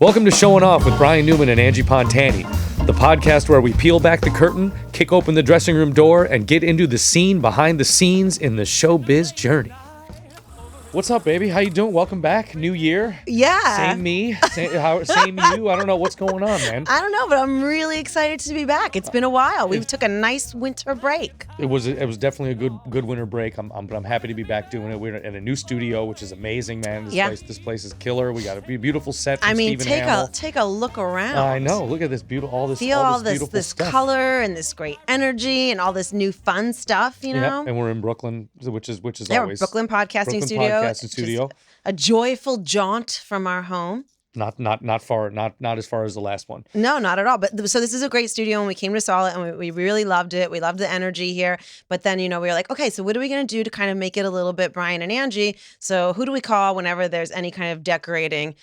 Welcome to Showing Off with Brian Newman and Angie Pontani, the podcast where we peel back the curtain, kick open the dressing room door, and get into the scene behind the scenes in the showbiz journey. What's up, baby? How you doing? Welcome back. New year. Yeah. Same me. Same you. I don't know what's going on, man. I don't know, but I'm really excited to be back. It's been a while. We took a nice winter break. It was definitely a good winter break. I'm happy to be back doing it. We're in a new studio, which is amazing, man. This place is killer. We got a beautiful set from Stephen Hamill. take a look around. I know. Look at this beautiful all this beautiful stuff. Color and this great energy and all this new fun stuff, you know. Yeah, and we're in Brooklyn, which is we're always Brooklyn Podcasting Studio. A joyful jaunt from our home. Not as far as the last one. No, not at all. But so this is a great studio, and we came to saw it, and we really loved it. We loved the energy here. But then, we were like, okay, so what are we going to do to kind of make it a little bit Brian and Angie? So who do we call whenever there's any kind of decorating?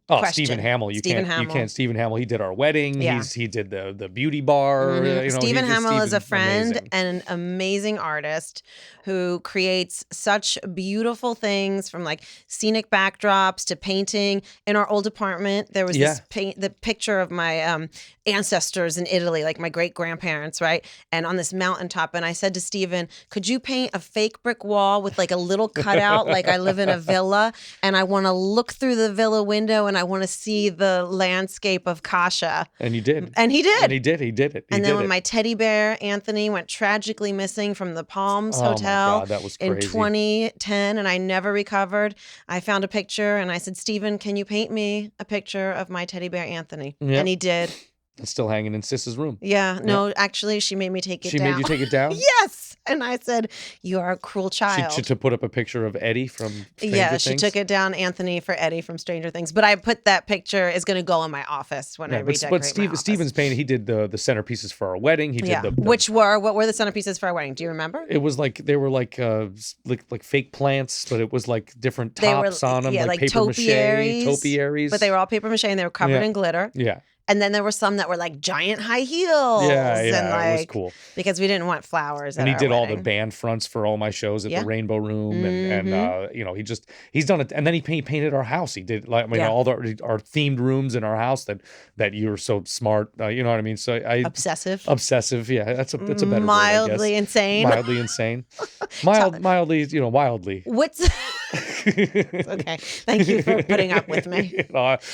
Question. Stephen Hamill. You can't. Stephen Hamill. He did our wedding. Yeah. He did the beauty bar. Mm-hmm. Stephen Hamill is a friend and an amazing artist who creates such beautiful things, from like scenic backdrops to painting. In our old apartment, there was the picture of my ancestors in Italy, like my great grandparents, right? And on this mountaintop. And I said to Stephen, could you paint a fake brick wall with like a little cutout, like I live in a villa, and I want to look through the villa window and I want to see the landscape of Kasha. And you did. And he did. And he did it. And then when my teddy bear, Anthony, went tragically missing from the Palms Hotel my God, that was crazy. in 2010, and I never recovered, I found a picture and I said, Stephen, can you paint me a picture of my teddy bear, Anthony? Yep. And he did. It's still hanging in Sis's room. Yeah. No, actually, she made me take it down. She made you take it down? Yes. And I said, you are a cruel child. To put up a picture of Eddie from Stranger Things? She took it down, Anthony, for Eddie from Stranger Things. But I put that picture, is going to go in my office when I redecorate my office. Stephen's painting, he did the centerpieces for our wedding. He did what were the centerpieces for our wedding? Do you remember? It was like, they were like fake plants, but it was like different tops on them. Yeah, like paper topiaries. But they were all paper mache and they were covered in glitter. Yeah. And then there were some that were like giant high heels. Yeah, and like, it was cool. Because we didn't want flowers. And he did all the band fronts for all my shows at the Rainbow Room, and he's done it. And then he painted our house. He did all our themed rooms in our house that you're so smart. You know what I mean? So obsessive. Yeah, that's a better mildly word, insane. Mildly insane. Mildly, wildly. What's okay? Thank you for putting up with me.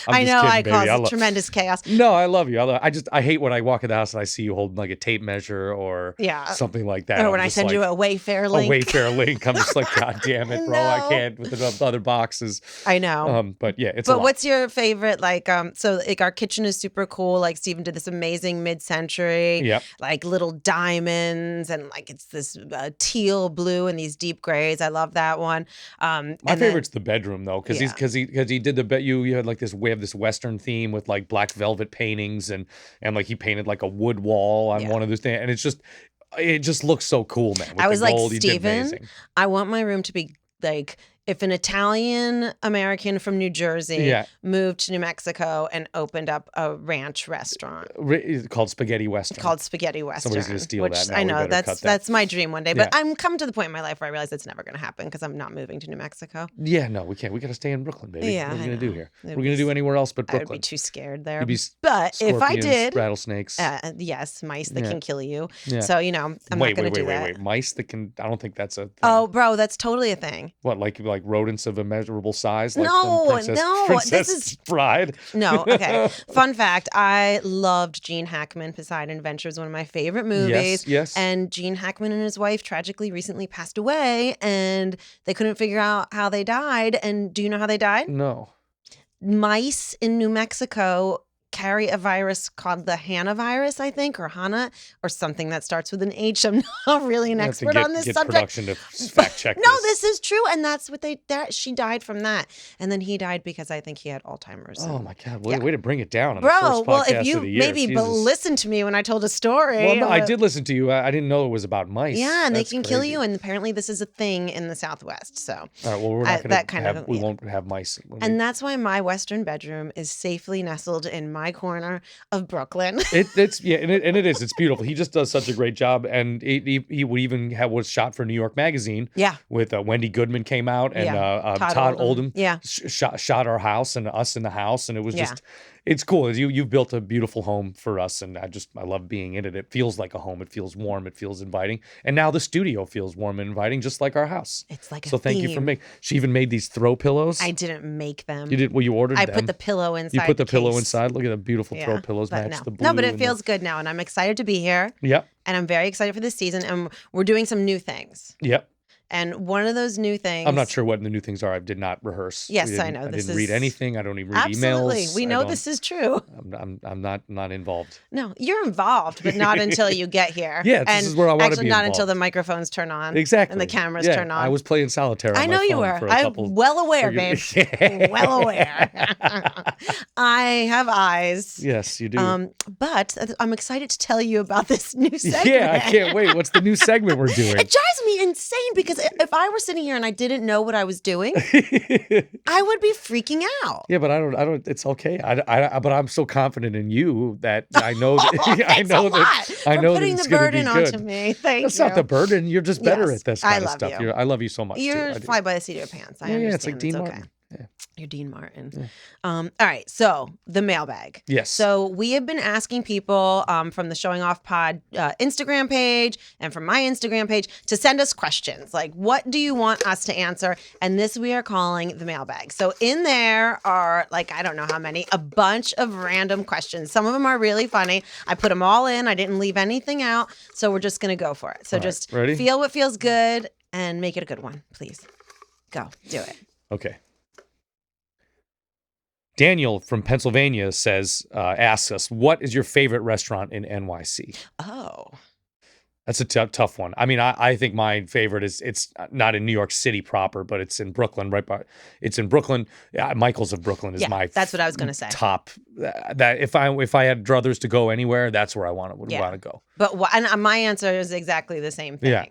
I know I cause tremendous chaos. No, I love you. I hate when I walk in the house and I see you holding like a tape measure or something like that. Or when I send you a Wayfair link. I'm just like, God damn it, bro. I can't with the other boxes. I know. But yeah, it's a lot. What's your favorite, so like our kitchen is super cool. Like Stephen did this amazing mid-century, like little diamonds, and like it's this teal blue and these deep grays. I love that one. My favorite's the bedroom though, because he did the bed. You had like we have this Western theme with like black velvet paintings and like he painted like a wood wall on one of those things, and it just looks so cool, man. I was like, Stephen, I want my room to be like, if an Italian American from New Jersey moved to New Mexico and opened up a ranch restaurant called Spaghetti Western. Somebody's gonna steal that now. I know that's my dream one day, but I'm coming to the point in my life where I realize it's never going to happen because I'm not moving to New Mexico. Yeah, no, we can't. We got to stay in Brooklyn, baby. Yeah, what are we going to do here? We're going to do anywhere else but Brooklyn. I'd be too scared there. But if I did, rattlesnakes. Yes, mice that can kill you. Yeah. So I'm not going to do that. Wait, mice that can? I don't think that's a thing. Oh, bro, that's totally a thing. What, like rodents of immeasurable size? Like Princess this is Bride. No, okay. Fun fact, I loved Gene Hackman. Poseidon Adventure is one of my favorite movies. Yes. And Gene Hackman and his wife tragically recently passed away, and they couldn't figure out how they died. And do you know how they died? No. Mice in New Mexico carry a virus called the Hana virus, I think, or Hana, or something that starts with an H. I'm not really an expert on this subject. Production to fact check No, this is true, and that's what she died from that, and then he died because I think he had Alzheimer's. Oh my God! Way to bring it down, on bro. The first well, podcast if you of the year. maybe listened to me when I told a story. Well, no, I did listen to you. I didn't know it was about mice. Yeah, and That's they can crazy. kill you, and apparently this is a thing in the Southwest. So, all right, well, we're not going to. We won't have mice. And that's why my Western bedroom is safely nestled in my corner of Brooklyn. It's yeah, and it is. It's beautiful. He just does such a great job, and he would even was shot for New York Magazine. Yeah. With Wendy Goodman came out, and Todd Oldham. Yeah. Shot our house and us in the house, and it was Yeah. just. It's cool. You've built a beautiful home for us, and I love being in it. It feels like a home. It feels warm. It feels inviting. And now the studio feels warm and inviting, just like our house. It's like so. Thank you for making. She even made these throw pillows. I didn't make them. You did. Well, you ordered them. I put the pillow inside. You put the pillow case. inside. Look at the beautiful throw pillows. Match the blue. No, but it feels good now, and I'm excited to be here. Yep. And I'm very excited for this season, and we're doing some new things. Yep. And one of those new things. I'm not sure what the new things are. I did not rehearse. Yes, I know. I didn't read anything. I don't even read absolutely. emails. We know this is true. I'm not involved. No, you're involved, but not until you get here. Yeah, this is where I want to be Actually, not involved. until the microphones turn on. Exactly. And the cameras turn on. I was playing solitaire. I know you were. I'm well aware, babe. Well aware. I have eyes. Yes, you do. But I'm excited to tell you about this new segment. Yeah, I can't wait. What's the new segment we're doing? It drives me insane because if I were sitting here and I didn't know what I was doing, I would be freaking out. Yeah, but I don't. It's okay. But I'm so confident in you that I know. That, I know that. I know putting that it's the burden gonna be good. onto me. Thank That's you. not the burden. You're just better at this kind I of love stuff. you. I love you so much. You're fly by the seat of your pants. I understand. Yeah, it's like Dean Martin. Okay. Yeah. You're Dean Martin. Yeah. All right. So the mailbag. Yes. So we have been asking people from the Showing Off Pod Instagram page and from my Instagram page to send us questions. Like, what do you want us to answer? And this we are calling the mailbag. So in there are like, I don't know how many, a bunch of random questions. Some of them are really funny. I put them all in. I didn't leave anything out. So we're just going to go for it. So just ready? Feel what feels good and make it a good one, please. Go. Do it. Okay. Daniel from Pennsylvania asks us, what is your favorite restaurant in NYC? Oh. That's a tough one. I mean, I think my favorite it's not in New York City proper, but it's in Brooklyn, it's in Brooklyn. Michael's of Brooklyn is my that's what I was going to say. Top. That if I had druthers to go anywhere, that's where I want to go. But and my answer is exactly the same thing. Yeah.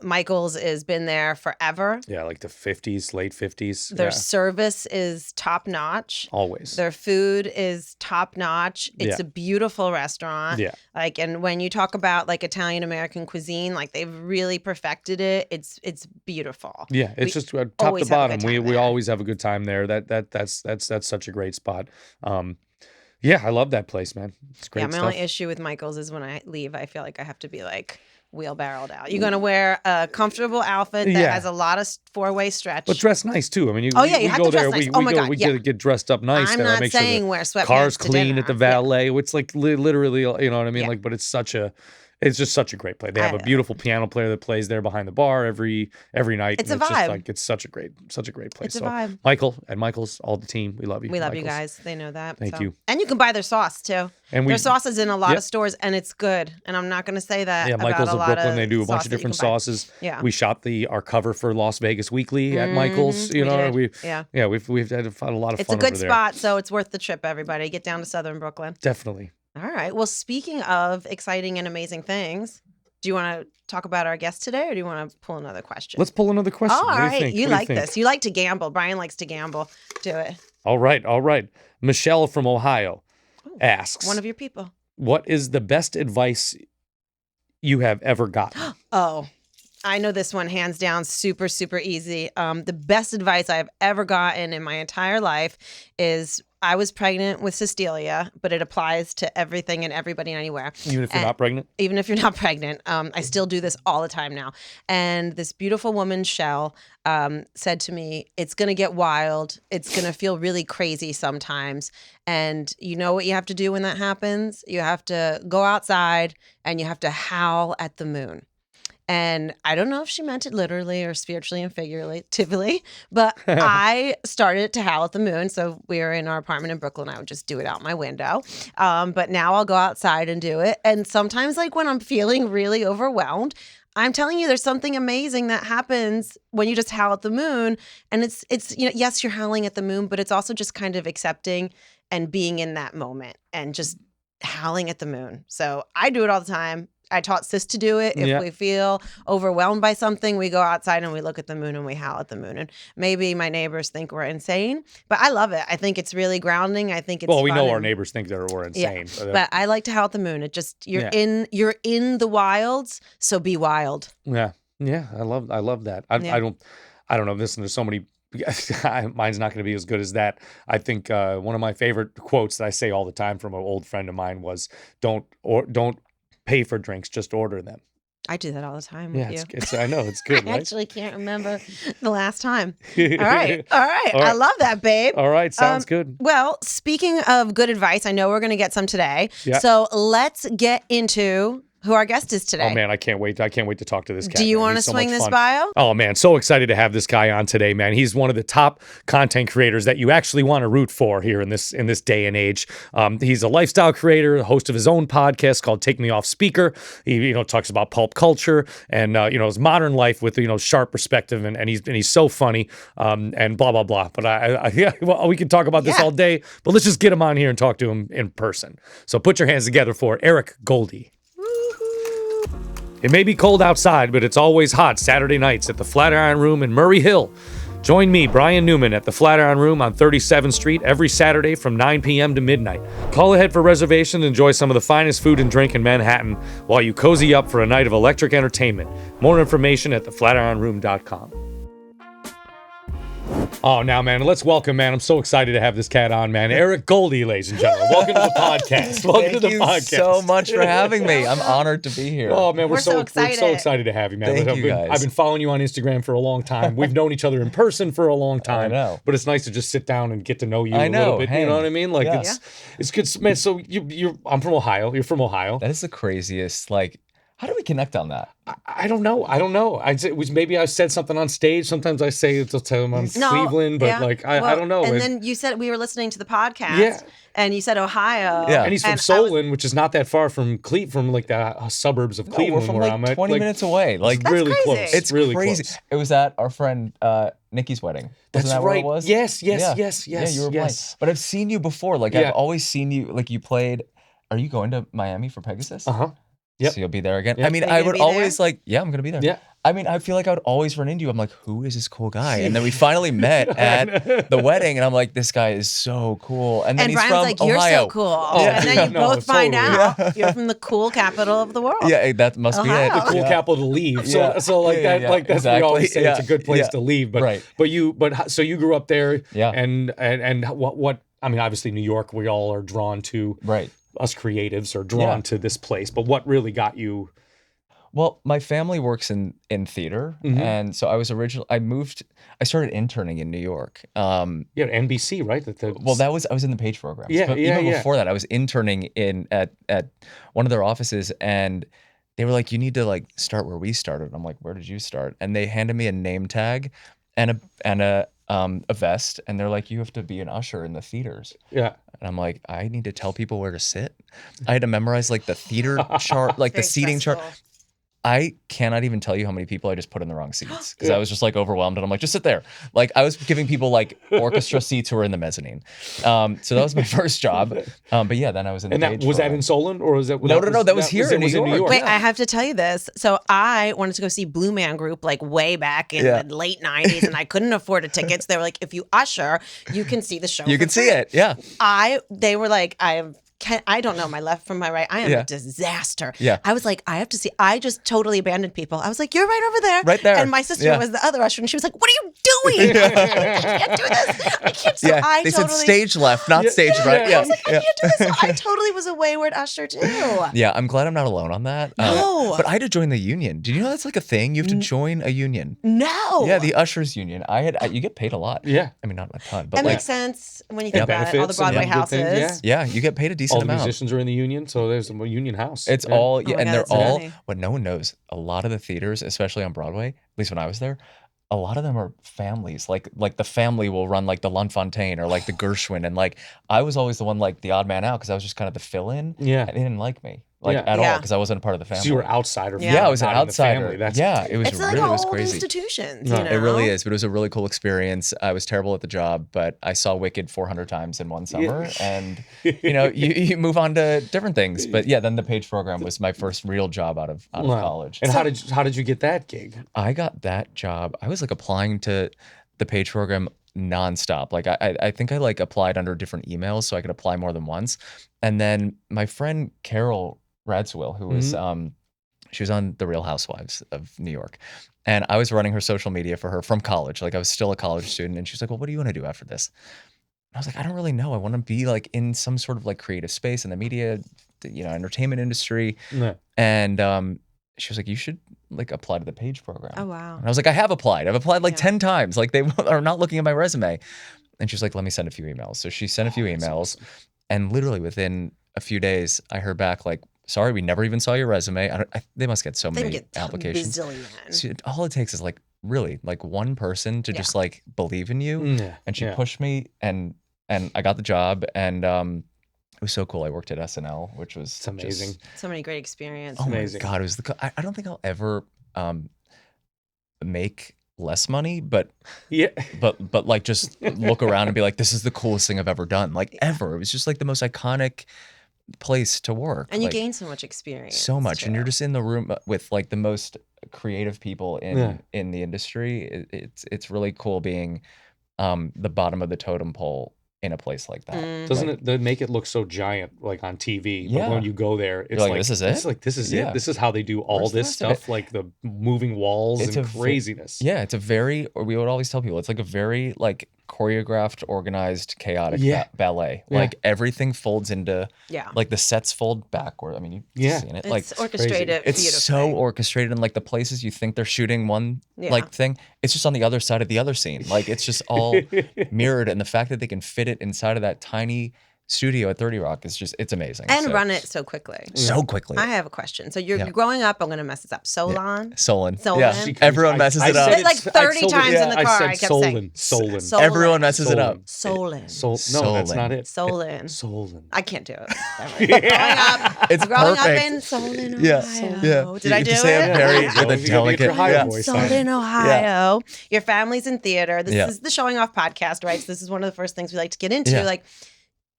Michael's has been there forever. Yeah, like the 50s, late 50s. Their service is top notch. Always. Their food is top notch. It's a beautiful restaurant. Yeah. Like, and when you talk about like Italian American cuisine, like they've really perfected it. It's beautiful. Yeah, it's just top to bottom. We always have a good time there. That's such a great spot. Yeah, I love that place, man. It's great. Yeah, my only issue with Michael's is when I leave, I feel like I have to be like wheelbarrowed out. You're gonna wear a comfortable outfit that has a lot of four-way stretch. But dress nice too. I mean, you have go to there. dress nice. We get dressed up nice. I'm there. not make saying sure wear sweatpants. Car's clean dinner. at the valet. It's like literally, you know what I mean? Like, but it's just such a great place. They have a beautiful piano player that plays there behind the bar every night. It's a vibe. Just like it's such a great place. It's a vibe. Michael and Michael's, all the team, we love you. We love you guys. They know that. Thank you. And you can buy their sauce too. And their sauce is in a lot of stores, and it's good. And I'm not going to say that. Yeah, Michael's of Brooklyn. They do a bunch of different sauces. Yeah. We shot our cover for Las Vegas Weekly at Michael's. You know, we've had a lot of fun. It's a good spot, so it's worth the trip. Everybody, get down to Southern Brooklyn. Definitely. All right. Well, speaking of exciting and amazing things, do you want to talk about our guest today, or do you want to pull another question? Let's pull another question. Oh, all right. You like think? this. You like to gamble. Brian likes to gamble. Do it. All right. Michelle from Ohio asks, one of your people. What is the best advice you have ever gotten? Oh, I know this one hands down, super, super easy. The best advice I've ever gotten in my entire life is I was pregnant with Cecilia, but it applies to everything and everybody and anywhere. Even if you're not pregnant? Even if you're not pregnant. I still do this all the time now. And this beautiful woman, Shell, said to me, it's going to get wild. It's going to feel really crazy sometimes. And you know what you have to do when that happens? You have to go outside and you have to howl at the moon. And I don't know if she meant it literally or spiritually and figuratively, but I started to howl at the moon. So we were in our apartment in Brooklyn. I would just do it out my window. But now I'll go outside and do it. And sometimes, like when I'm feeling really overwhelmed, I'm telling you, there's something amazing that happens when you just howl at the moon. And it's yes, you're howling at the moon, but it's also just kind of accepting and being in that moment and just howling at the moon. So I do it all the time. I taught Sis to do it. If we feel overwhelmed by something, we go outside and we look at the moon and we howl at the moon. And maybe my neighbors think we're insane, but I love it. I think it's really grounding. I think it's well, we fun know our neighbors think that we're insane. Yeah. But I like to howl at the moon. It just you're in the wilds, so be wild. Yeah, I love that. I don't know. Listen, there's so many. Mine's not going to be as good as that. I think one of my favorite quotes that I say all the time from an old friend of mine was, "Don't pay for drinks, just order them." I do that all the time with you. I know, it's good, I right? actually can't remember the last time. All right. I love that, babe. All right, sounds good. Well, speaking of good advice, I know we're going to get some today. Yeah. So let's get into who our guest is today. Oh man, I can't wait to talk to this guy. Do you want to swing this bio? Oh man, so excited to have this guy on today, man. He's one of the top content creators that you actually want to root for here in this day and age. He's a lifestyle creator, host of his own podcast called Take Me Off Speaker. He talks about pulp culture and his modern life with sharp perspective, and he's so funny and blah blah blah. But we can talk about this all day, but let's just get him on here and talk to him in person. So put your hands together for Eric Goldie. It may be cold outside, but it's always hot Saturday nights at the Flatiron Room in Murray Hill. Join me, Brian Newman, at the Flatiron Room on 37th Street every Saturday from 9 p.m. to midnight. Call ahead for reservations and enjoy some of the finest food and drink in Manhattan while you cozy up for a night of electric entertainment. More information at theflatironroom.com. Oh, now, man, let's welcome, man. I'm so excited to have this cat on, man. Eric Goldie, ladies and gentlemen. Welcome to the podcast. Thank you so much for having me. I'm honored to be here. Oh, man, we're so excited. We're so excited to have you, man. Thank you, guys. I've been following you on Instagram for a long time. We've known each other in person for a long time. I know. But it's nice to just sit down and get to know you a little bit. Hey. You know what I mean? Like, it's good. Man, so I'm from Ohio. You're from Ohio. That is the craziest, how do we connect on that? I don't know. Maybe I said something on stage. Sometimes I say to tell them I'm Cleveland, but I don't know. And then you said we were listening to the podcast, and you said Ohio. Yeah. And he's from Solon, which is not that far from the suburbs of Cleveland, we're from where I'm at. 20 minutes away. That's really crazy. close. It's really crazy. close. It was at our friend Nikki's wedding. That's Wasn't that right. Where it was? Yes. Yeah, you were playing. But I've seen you before. I've always seen you. You played. Are you going to Miami for Pegasus? Yep. So you'll be there again. Yep. I mean, I would always I'm going to be there. Yeah. I mean, I feel like I would always run into you. I'm like, who is this cool guy? And then we finally met at the wedding, and I'm like, this guy is so cool. And then he's Brian's from like, Ohio. you're so cool. And then you both find out you're from the cool capital of the world. Yeah, that must be it. Ohio. The cool capital to leave. That's we always say it's a good place to leave. But so you grew up there. Yeah. And what I mean, obviously New York, we all are drawn to. Right. Us creatives are drawn to this place. But what really got you? Well, my family works in theater, and so I started interning in New York. NBC, right? I was in the Page programs. Yeah, but even before that, I was interning at one of their offices, and they were like, "You need to start where we started." I'm like, "Where did you start?" And they handed me a name tag and a vest, and they're like, "You have to be an usher in the theaters." Yeah. And I'm like, I need to tell people where to sit. I had to memorize the theater chart, the seating chart. I cannot even tell you how many people I just put in the wrong seats because I was just overwhelmed, and I'm like, just sit there. I was giving people orchestra seats who were in the mezzanine. So that was my first job. But yeah, then I was in the Page. And was that in Solon, or was that? No, that was here in New York. Wait, I have to tell you this. So I wanted to go see Blue Man Group way back in the late 90s, and I couldn't afford a ticket. So they were like, if you usher, you can see the show. You can see it. Yeah. They were like, I don't know my left from my right. I am a disaster. Yeah. I was like, I have to see. I just totally abandoned people. I was like, you're right over there. Right there. And my sister was the other usher, and she was like, what are you doing? I was like, I can't do this. I can't. So they said stage left, not stage right. I was like, I can't do this. So I totally was a wayward usher too. Yeah, I'm glad I'm not alone on that. No. But I had to join the union. Did you know that's a thing? You have to join a union. No. Yeah, the ushers union. You get paid a lot. Yeah. I mean, not a ton, but that makes sense when you think about it. All the Broadway houses. Yeah, you get paid a decent amount. All the musicians are in the union, so there's a union house. It's all, and they're all, funny. what no one knows, a lot of the theaters, especially on Broadway, at least when I was there, a lot of them are families. Like the family will run the Lunfontaine or the Gershwin. And I was always the one, the odd man out because I was just kind of the fill-in. Yeah. And they didn't like me. at all, because I wasn't a part of the family. So you were outsider. Yeah, I was an outsider. That's it was it's really like was old crazy. institutions. No. You know? It really is, but it was a really cool experience. I was terrible at the job, but I saw Wicked 400 times in one summer, and you move on to different things. But yeah, then the Page program was my first real job out of college. And how did you get that gig? I got that job. I was like applying to the Page program nonstop. Like I think I like applied under different emails so I could apply more than once. And then my friend Carole Radziwill, who was she was on The Real Housewives of New York, and I was running her social media for her from college. Like I was still a college student, and she's like, "Well, what do you want to do after this?" And I was like, "I don't really know. I want to be like in some sort of like creative space in the media, entertainment industry." Yeah. And she was like, "You should like apply to the Page program." Oh, wow. And I was like, "I have applied. I've applied like 10 times. Like they are not looking at my resume." And she's like, "Let me send a few emails." So she sent a few emails, and literally within a few days, I heard back like, "Sorry, we never even saw your resume." They must get so many applications. So all it takes is like really like one person to just like believe in you, and she pushed me, and I got the job, and it was so cool. I worked at SNL, which was amazing. So many great experiences. Oh amazing. my God, it was I don't think I'll ever make less money, but like just look around and be like, this is the coolest thing I've ever done, like ever. It was just like the most iconic place to work, and you like, gain so much experience, so much, and you're just in the room with like the most creative people in the industry. It's really cool being the bottom of the totem pole in a place like that. Doesn't it they make it look so giant like on TV? But when you go there, it's like, this is it? It's like this is it. This is how they do all Where's the this rest of stuff, like the moving walls and craziness. It's a very, or we would always tell people, it's like a very like choreographed, organized, chaotic ballet. Like everything folds into like the sets fold backward. I mean, you've seen it. It's like orchestrated. It's so orchestrated, and like the places you think they're shooting one like thing, it's just on the other side of the other scene. Like it's just all mirrored, and the fact that they can fit it inside of that tiny studio at 30 Rock is just, it's amazing. And run it so quickly. So quickly. I have a question. So you're growing up, I'm going to mess this up. Solon? Solon. Yeah. Everyone messes it up. I said like 30 times in the car. I kept saying Solon. Everyone messes it up. Solon. No, that's not it. Solon. Solon. I can't do it. Growing up in Solon, Ohio. Did I do you say it? it very with a delicate Solon, Ohio. Your family's in theater. This is the Showing Off podcast, right? So this is one of the first things we like to get into. Like,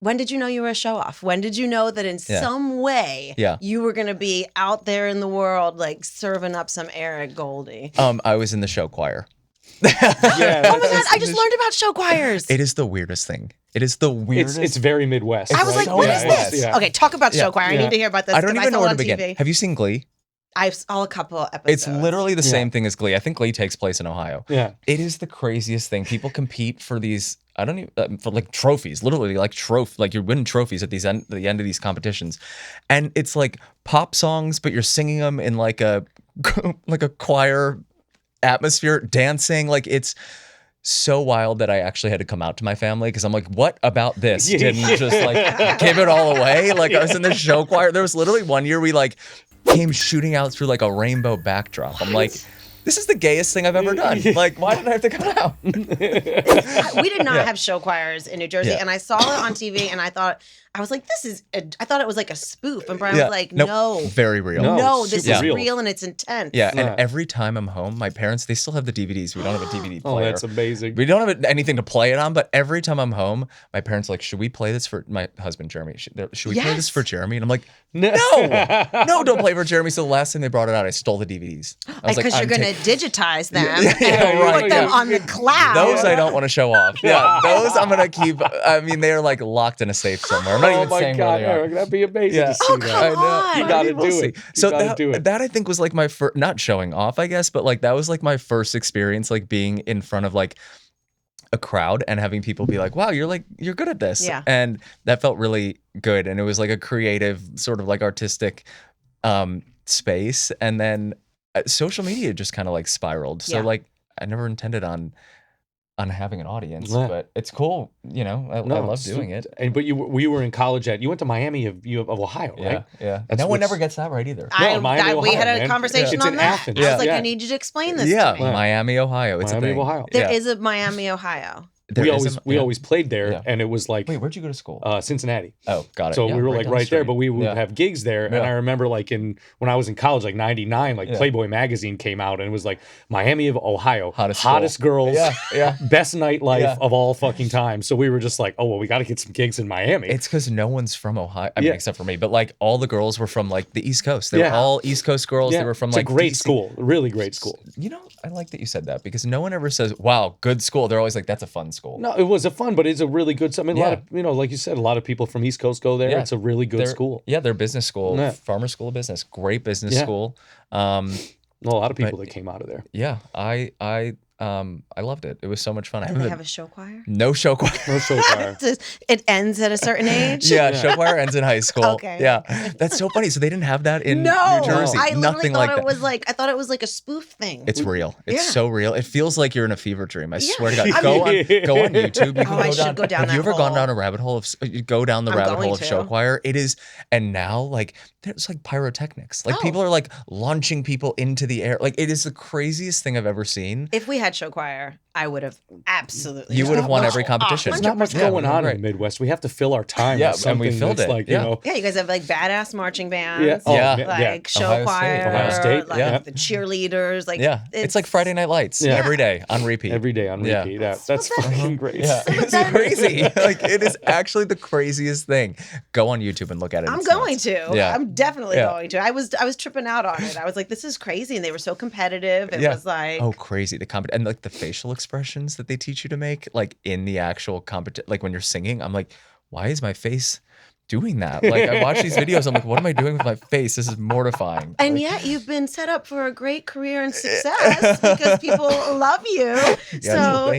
when did you know you were a show off? When did you know that in some way you were going to be out there in the world, like serving up some air at Goldie? I was in the show choir. Oh my God, I just learned about show choirs. It is the weirdest thing. It is the weirdest. It's very Midwest. I was like, what is this? Yeah. Okay, talk about show choir. I need to hear about this. I don't even know where to begin. TV. Have you seen Glee? I saw a couple episodes. It's literally the same thing as Glee. I think Glee takes place in Ohio. Yeah. It is the craziest thing. People compete for these, I don't even, for like trophies, literally like like you're winning trophies at the end of these competitions. And it's like pop songs, but you're singing them in like a choir atmosphere, dancing. Like it's so wild that I actually had to come out to my family, because I'm like, what about this didn't just like give it all away? Like I was in the show choir. There was literally one year we like came shooting out through like a rainbow backdrop. I'm like, this is the gayest thing I've ever done. Like, why did I have to come out? We did not have show choirs in New Jersey, and I saw it on TV, and I was like, I thought it was like a spoof. And Brian was like, no. Very real. No, this is real and it's intense. Yeah, and every time I'm home, my parents, they still have the DVDs. We don't have a DVD player. Oh, that's amazing. We don't have anything to play it on, but every time I'm home, my parents are like, should we play this for my husband, Jeremy? Should we play this for Jeremy? And I'm like, no, don't play for Jeremy. So the last time they brought it out, I stole the DVDs. I was because you're going to digitize them and put them on the cloud. Those I don't want to show off. Yeah, those I'm going to keep. I mean, they're like locked in a safe somewhere. I'm not even saying where they are. Eric, that'd be amazing to see come that. on. You gotta do it. So that I think was like my first, not showing off, I guess, but like that was like my first experience, like being in front of like a crowd and having people be like, wow, you're good at this. Yeah. And that felt really good. And it was like a creative sort of like artistic space. And then social media just kind of like spiraled. So like I never intended on having an audience, but it's cool. You know, I love doing it. But you were in college you went to Miami of Ohio, right? Yeah. No one ever gets that right either. We had a conversation on that. Athens. I was like, I need you to explain this to me. Miami, Ohio. It's Miami, a thing. Ohio. There is a Miami, Ohio. we always played there, and it was like, wait, where'd you go to school? Cincinnati. Oh, got it. So we were like down right the street. there, but we would have gigs there. And I remember like when I was in college, like 99, like Playboy magazine came out and it was like Miami of Ohio, hottest girls, best nightlife of all fucking time. So we were just like, oh, well, we got to get some gigs in Miami. It's because no one's from Ohio. I mean, except for me, but like all the girls were from like the East Coast. They were all East Coast girls. They were from like a great DC. school, really great school. You know, I like that you said that because no one ever says, wow, good school. They're always like, that's a fun school. No, it was a fun, but it's a really good. I mean, a lot of, like you said, a lot of people from East Coast go there. It's a really good school. Yeah, they're business school, Farmer School of Business, great business school. A lot of people that came out of there. Yeah, I loved it. It was so much fun. Do they have a show choir? No show choir. No show choir. It ends at a certain age? Yeah, show choir ends in high school. Okay. Yeah. That's so funny. So they didn't have that in New Jersey. I Nothing thought like that. I thought it was like a spoof thing. It's real. It's so real. It feels like you're in a fever dream. I swear to God. Go on YouTube. You can I should go down Have that you ever hole. gone down a rabbit hole of go down the rabbit hole of show choir? It is, and now like there's like pyrotechnics. Like people are like launching people into the air. Like it is the craziest thing I've ever seen. If we had show choir, I would have absolutely. You would have won every competition. There's not much going on in the Midwest. We have to fill our time. Yeah, with and we filled that's it. Like, you know. Yeah, you guys have like badass marching bands. Like show Ohio choir. State. Ohio State. Like the cheerleaders. Like it's like Friday Night Lights every day on repeat. Every day on repeat. Yeah. That's fucking great. Yeah. It's crazy. Like it is actually the craziest thing. Go on YouTube and look at it. I'm going to. Yeah. I'm definitely going to. I was tripping out on it. I was like, this is crazy, and they were so competitive. It was like crazy. And like the facial expressions that they teach you to make, like in the actual competition, like when you're singing, I'm like, why is my face doing that? Like I watch these videos, I'm like, what am I doing with my face? This is mortifying. And like, yet you've been set up for a great career and success because people love you. So,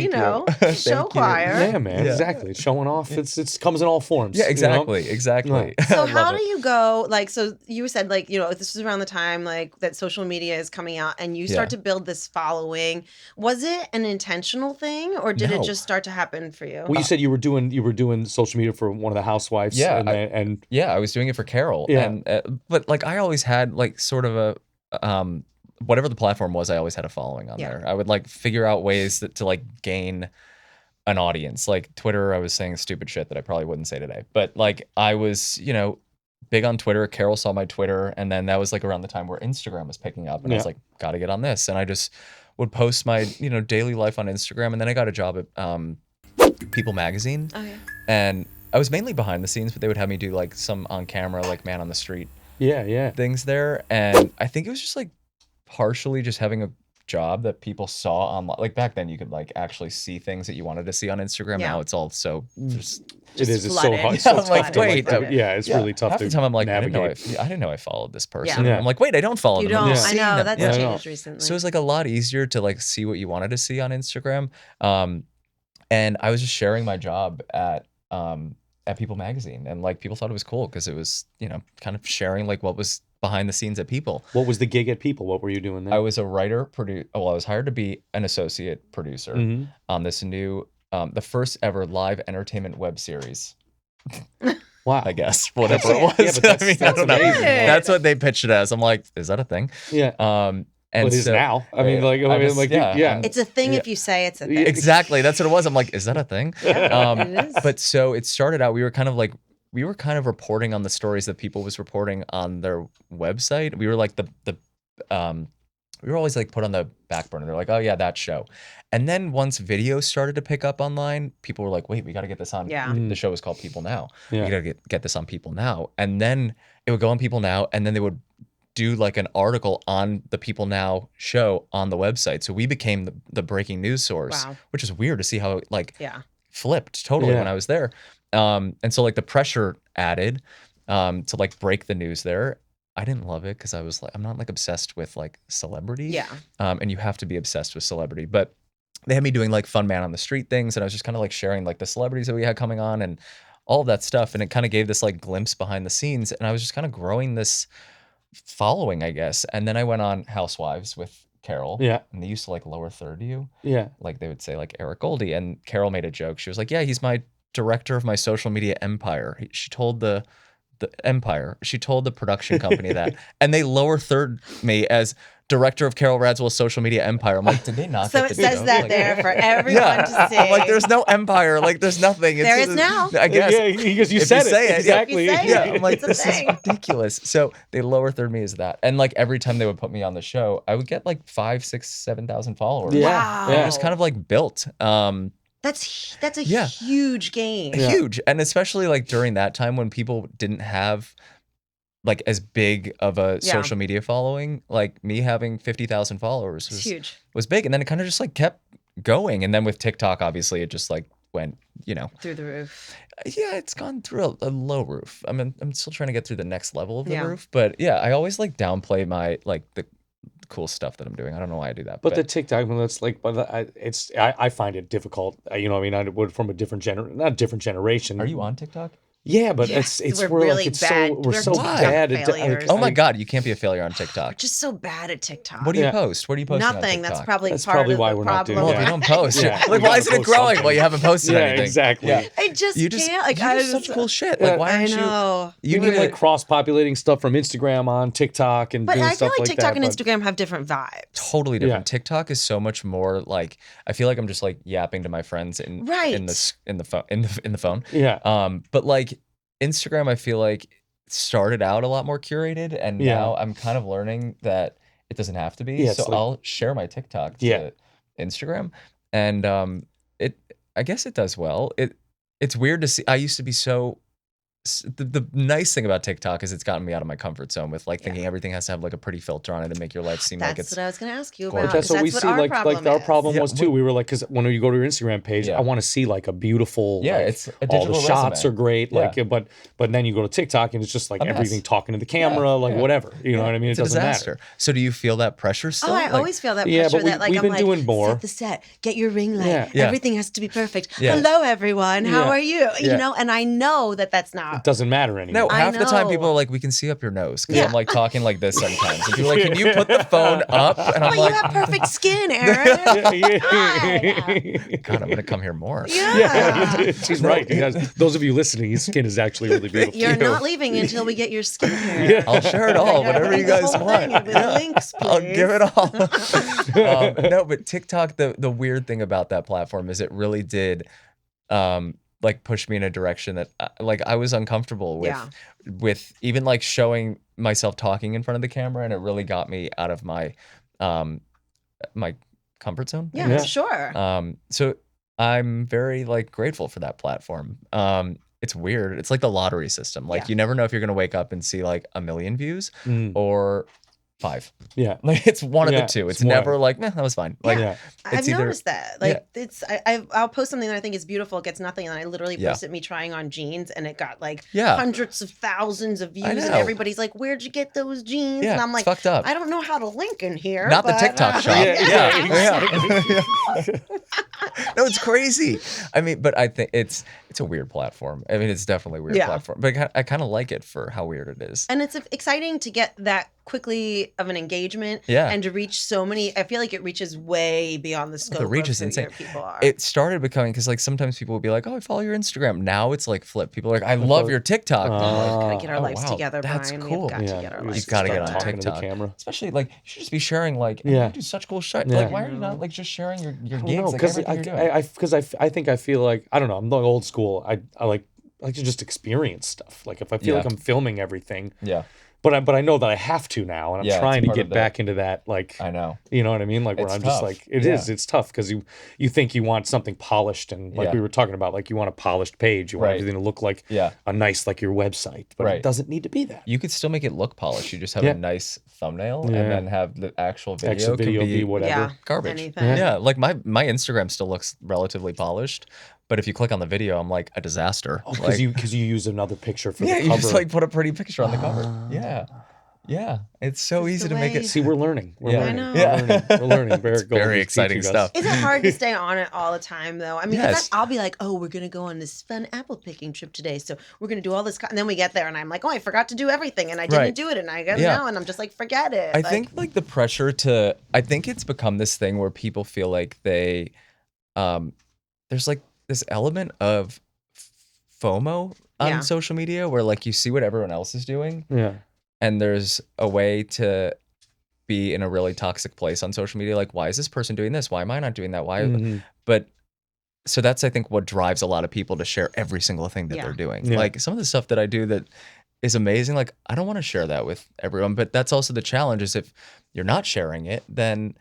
show choir. Yeah, man, exactly. It's showing off. It comes in all forms. Yeah, exactly. Exactly. So how do you go, like, so you said, like, this was around the time, like, that social media is coming out and you start to build this following. Was it an intentional thing or did it just start to happen for you? Well, you said you were doing social media for one of the housewives. Yeah. And I was doing it for Carole. Yeah. And but like I always had like sort of a whatever the platform was, I always had a following on there. I would like figure out ways to like gain an audience. Like Twitter, I was saying stupid shit that I probably wouldn't say today. But like I was, big on Twitter. Carole saw my Twitter, and then that was like around the time where Instagram was picking up, and I was like, gotta get on this. And I just would post my, daily life on Instagram, and then I got a job at People Magazine. Oh yeah. And I was mainly behind the scenes, but they would have me do like some on camera, like man on the street things there. And I think it was just like partially just having a job that people saw online. Like back then you could like actually see things that you wanted to see on Instagram. Now it's all so just it is. It's so flooded. hard. Yeah, So I'm like, tough to, wait, it's really tough half to the time I'm like, navigate. I didn't know I followed this person. Yeah. I'm like, wait, I don't follow You them. I'm don't. just I seeing know. them. That's changed recently. So it was like a lot easier to like see what you wanted to see on Instagram. And I was just sharing my job at People Magazine, and like people thought it was cool because it was, kind of sharing like what was behind the scenes at People. What was the gig at People? What were you doing there? I was a writer, I was hired to be an associate producer on this new, the first ever live entertainment web series. Wow. I guess whatever it was. Yeah, but that's, I mean, that's I don't know. amazing. That's what they pitched it as. I'm like, is that a thing? Yeah. And it is so, now. I mean, yeah. It's a thing if you say it's a thing. Exactly. That's what it was. I'm like, is that a thing? It is. But so it started out, we were kind of reporting on the stories that People was reporting on their website. We were like we were always like put on the back burner. They're like, oh yeah, that show. And then once videos started to pick up online, people were like, wait, we got to get this on. Yeah. The show is called People Now. Yeah. We got to get this on People Now. And then it would go on People Now, and then they would do like an article on the People Now show on the website. So we became the breaking news source, which is weird to see how it like flipped totally when I was there. And so like the pressure added to like break the news there. I didn't love it because I was like, I'm not like obsessed with like celebrity. Yeah. And you have to be obsessed with celebrity. But they had me doing like fun man on the street things, and I was just kind of like sharing like the celebrities that we had coming on and all of that stuff. And it kind of gave this like glimpse behind the scenes. And I was just kind of growing this following, I guess. And then I went on Housewives with Carole. Yeah. And they used to like lower third you. Yeah. Like they would say like Eric Goldie. And Carole made a joke. She was like, yeah, he's my director of my social media empire. She told the the Empire. She told the production company that, and they lower third me as director of Carole Radziwill's social media empire. I'm like, did they not? So get it the says joke? that Like, there for everyone to see. I'm like, there's no empire. Like, there's nothing. There is now. I guess. Yeah, because you If said you say it. it, Exactly. If you say Yeah, it. I'm like, It's a this is thing. ridiculous. So they lower third me as that, and like every time they would put me on the show, I would get like 5, 6, 7,000 followers. Yeah. Wow. And it was kind of like built. That's a Yeah. huge gain. Huge, and especially like during that time when people didn't have like as big of a Yeah. social media following, like me having 50,000 followers It's huge. was big, and then it kind of just like kept going, and then with TikTok, obviously, it just like went, Through the roof. yeah, it's gone through a low roof. I mean, I'm still trying to get through the next level of the Yeah. roof, but yeah, I always like downplay my like the cool stuff that I'm doing. I don't know why I do that, But the TikTok, that's like, I find it difficult. I mean, I would from a different not different generation. are you on TikTok? Yeah, but Yes, it's we're we're really like it's bad. so we're We're so TikTok bad at failures. Oh my God, you can't be a failure on TikTok. Just so bad at TikTok. What do you Yeah. post? What are you posting on Nothing. TikTok? That's probably That's part probably of why the we're not problem. doing Well, if Yeah. you don't post, Yeah, like we why gotta isn't it post growing? something. Well, you haven't posted Yeah, anything. exactly. Yeah. I just You just can't. Like, you I do just, such cool shit. Yeah. Like why I aren't you? know. You Even need like to cross-populating stuff from Instagram on TikTok and But doing I feel stuff like like TikTok that. and Instagram have different vibes. totally different. Yeah. TikTok is so much more like I feel like I'm just like yapping to my friends in Right. in the phone. Yeah. But like Instagram, I feel like started out a lot more curated, and Yeah. now I'm kind of learning that it doesn't have to be. Yeah, So it's like- I'll share my TikTok to Yeah. Instagram, and I guess it does well. It's weird to see. I used to be so. The nice thing about TikTok is it's gotten me out of my comfort zone with like thinking everything has to have like a pretty filter on it to make your life seem like That's it's what I was going to ask you gorgeous. about. That's 'cause what we that's see. our Like problem our is. problem Yeah, was too. We were like, because when you go to your Instagram page, Yeah. I want to see like a beautiful. Yeah, like, it's a all the digital shots resume. are great. Yeah. Like, but then you go to TikTok and it's just like A mess. everything talking to the camera, like yeah. whatever. You know what I mean? It's It a doesn't disaster. matter. So do you feel that pressure still? Oh, I Like- always feel that Yeah, pressure but we- that like we've I'm been like, doing more. set the set, get your ring light. Yeah. Yeah. Everything has to be perfect. Yeah. Hello, everyone. How Yeah. are you? Yeah. You know, and I know that that's It not. doesn't matter anymore. No, I half the time know. people are like, we can see up your nose because Yeah. I'm like talking like this sometimes. And people are like, can you put the phone up? And I'm Oh, you like, have perfect skin, Aaron. God, I'm gonna come here more. Yeah. She's right. Because those of you listening, his skin is actually really beautiful. You're not leaving until we get your skincare. I'll share it all, whatever you guys want. Yeah. Links, please. I'll give it all. No, but TikTok, the weird thing about that platform is it really did like push me in a direction that like I was uncomfortable with Yeah. with even like showing myself talking in front of the camera, and it really got me out of my my comfort zone. I Yeah, guess. sure. So I'm very like grateful for that platform. It's weird. It's like the lottery system. Like Yeah. you never know if you're gonna wake up and see like 1 million views Mm, or 5. yeah. Like it's one of Yeah, the two. it's It's never like, that was fine. Like Yeah. I've it's either- noticed that. Like I'll post something that I think is beautiful, it gets nothing, and I literally Yeah. posted me trying on jeans, and it got like Yeah. hundreds of thousands of views, and know. everybody's like, "Where'd you get those jeans?" Yeah, and I'm it's like, fucked up. I don't know how to link in here. Not the but, TikTok shop. Yeah, No, it's crazy. I mean, but I think it's a weird platform. I mean, it's definitely a weird Yeah. platform. But I kind of like it for how weird it is. And it's exciting to get that quickly of an engagement, Yeah. and to reach so many. I feel like it reaches way beyond the scope. reach of is who insane. your people are. It started becoming because like sometimes people will be like, "Oh, I follow your Instagram." Now it's like flip. People are like, "I love your TikTok." And I'm like, gotta get our oh, lives wow, together, that's Brian. cool. We've got Yeah, to get our we lives You gotta get start on talking to the TikTok. camera. Especially like you should just be sharing like Yeah. you do such cool shit. Yeah. Like why are you not like just sharing your gigs? No, Like because everything you're doing. I think I feel like I don't know. I'm like old school. I like to just experience stuff. Like if I feel Yeah. like I'm filming everything, Yeah, but I know that I have to now, and I'm Yeah, it's trying to part get of the- back into that. Like I know. you know what I mean? Like where It's I'm just tough. like Yeah. it's tough because you think you want something polished, and like Yeah. we were talking about, like you want a polished page, you want Right. everything to look like Yeah. a nice like your website, but Right. it doesn't need to be that. You could still make it look polished. You just have Yeah. a nice thumbnail Yeah. and then have the actual video, Actual video can be whatever. yeah, garbage. anything. Yeah, like my Instagram still looks relatively polished, but if you click on the video, I'm like a disaster. Because Like, you use another picture for yeah, the you cover. just like put a pretty picture on the cover. Yeah, it's so It's easy the to make way- it. See, we're learning. We're Yeah. learning. I know. Yeah. We're learning. It's very exciting stuff. Is it hard to stay on it all the time, though? I mean, 'cause Yes. I'll be like, "Oh, we're gonna go on this fun apple picking trip today, so we're gonna do all this," and then we get there, and I'm like, "Oh, I forgot to do everything, and I didn't Right. do it, and I got Yeah. now, and I'm just like, forget it." I think like the pressure to I think it's become this thing where people feel like they there's like this element of FOMO on Yeah. social media where like you see what everyone else is doing Yeah. and there's a way to be in a really toxic place on social media. Like, why is this person doing this? Why am I not doing that? Why? Mhm. But so that's, I think, what drives a lot of people to share every single thing that Yeah. they're doing. Yeah. Like some of the stuff that I do that is amazing. Like, I don't want to share that with everyone, but that's also the challenge is if you're not sharing it, then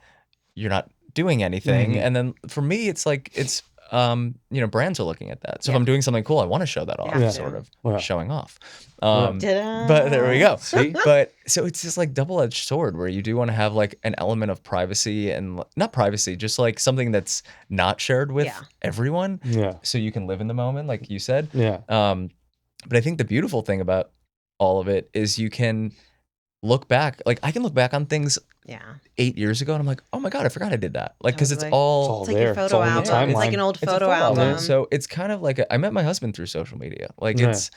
you're not doing anything. Mhm. And then for me, it's like, it's, brands are looking at that. So if I'm doing something cool, I want to show that off, Yeah. sort of Yeah. showing off. Ta-da. But there we go. See? But so it's just like double-edged sword where you do want to have like an element of privacy and not privacy, just like something that's not shared with Yeah. everyone. Yeah. So you can live in the moment, like you said. Yeah. But I think the beautiful thing about all of it is you can look back. Like I can look back on things Yeah. 8 years ago and I'm like, oh my God, I forgot I did that. Like, cause it's Totally. all It's like your there. It's photo all in the album. It's like timeline. an old it's a photo album. So it's kind of like I met my husband through social media. Like Yeah. it's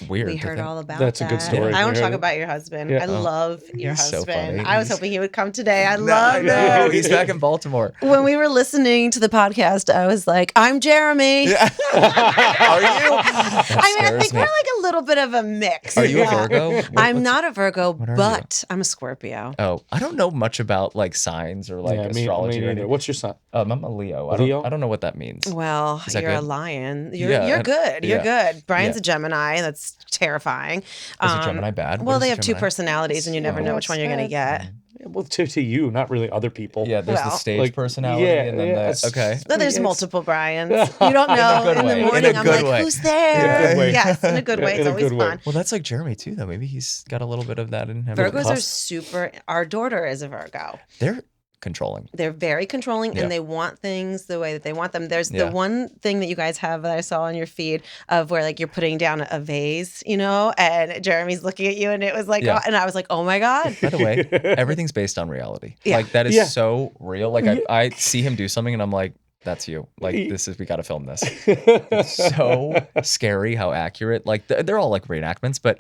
weird. We to heard think. all about That's a that. good story. I want We to talk heard it. about your husband. Yeah. I love your he's so husband. funny. I was He's- hoping he would come today. I No, love no, him. he's back in Baltimore. When we were listening to the podcast, I was like, I'm Jeremy. Yeah. Are you? I mean, I think we're like a little bit of a mix. Are you a Yeah. Virgo? I'm not a Virgo, what are you? but I'm a Scorpio. Oh, I don't know much about like signs or like Yeah, me astrology. or neither. anything. What's your sign? I'm a Leo. Leo? I don't know what that means. Well, Is that you're a good? lion. You're Yeah, you're good. You're yeah. good. Brian's Yeah. a Gemini. That's terrifying. Is a Gemini bad? Well, What they is a have two Gemini? personalities, and you never know which one you're gonna get. Well, to you, not really other people. Yeah, there's the Well, stage like, personality yeah, and then yeah, the it's- okay. No, there's Yes. multiple Brians. You don't know. good In the way. In a morning, I'm good like, way. who's there? In a good way. Yes, in a good way. In It's a always good way. fun. Well, that's like Jeremy too, though. Maybe he's got a little bit of that in him. Virgos are cusp. super. Our daughter is a Virgo. They're controlling. They're very controlling Yeah. and they want things the way that they want them. There's Yeah. the one thing that you guys have that I saw on your feed of where like you're putting down a vase, and Jeremy's looking at you and it was like, Yeah. and I was like, oh my God. By the way, everything's based on reality. Yeah. Like that is Yeah. so real. Like I see him do something and I'm like, that's you. Like we got to film this. It's so scary how accurate. Like they're all like reenactments, but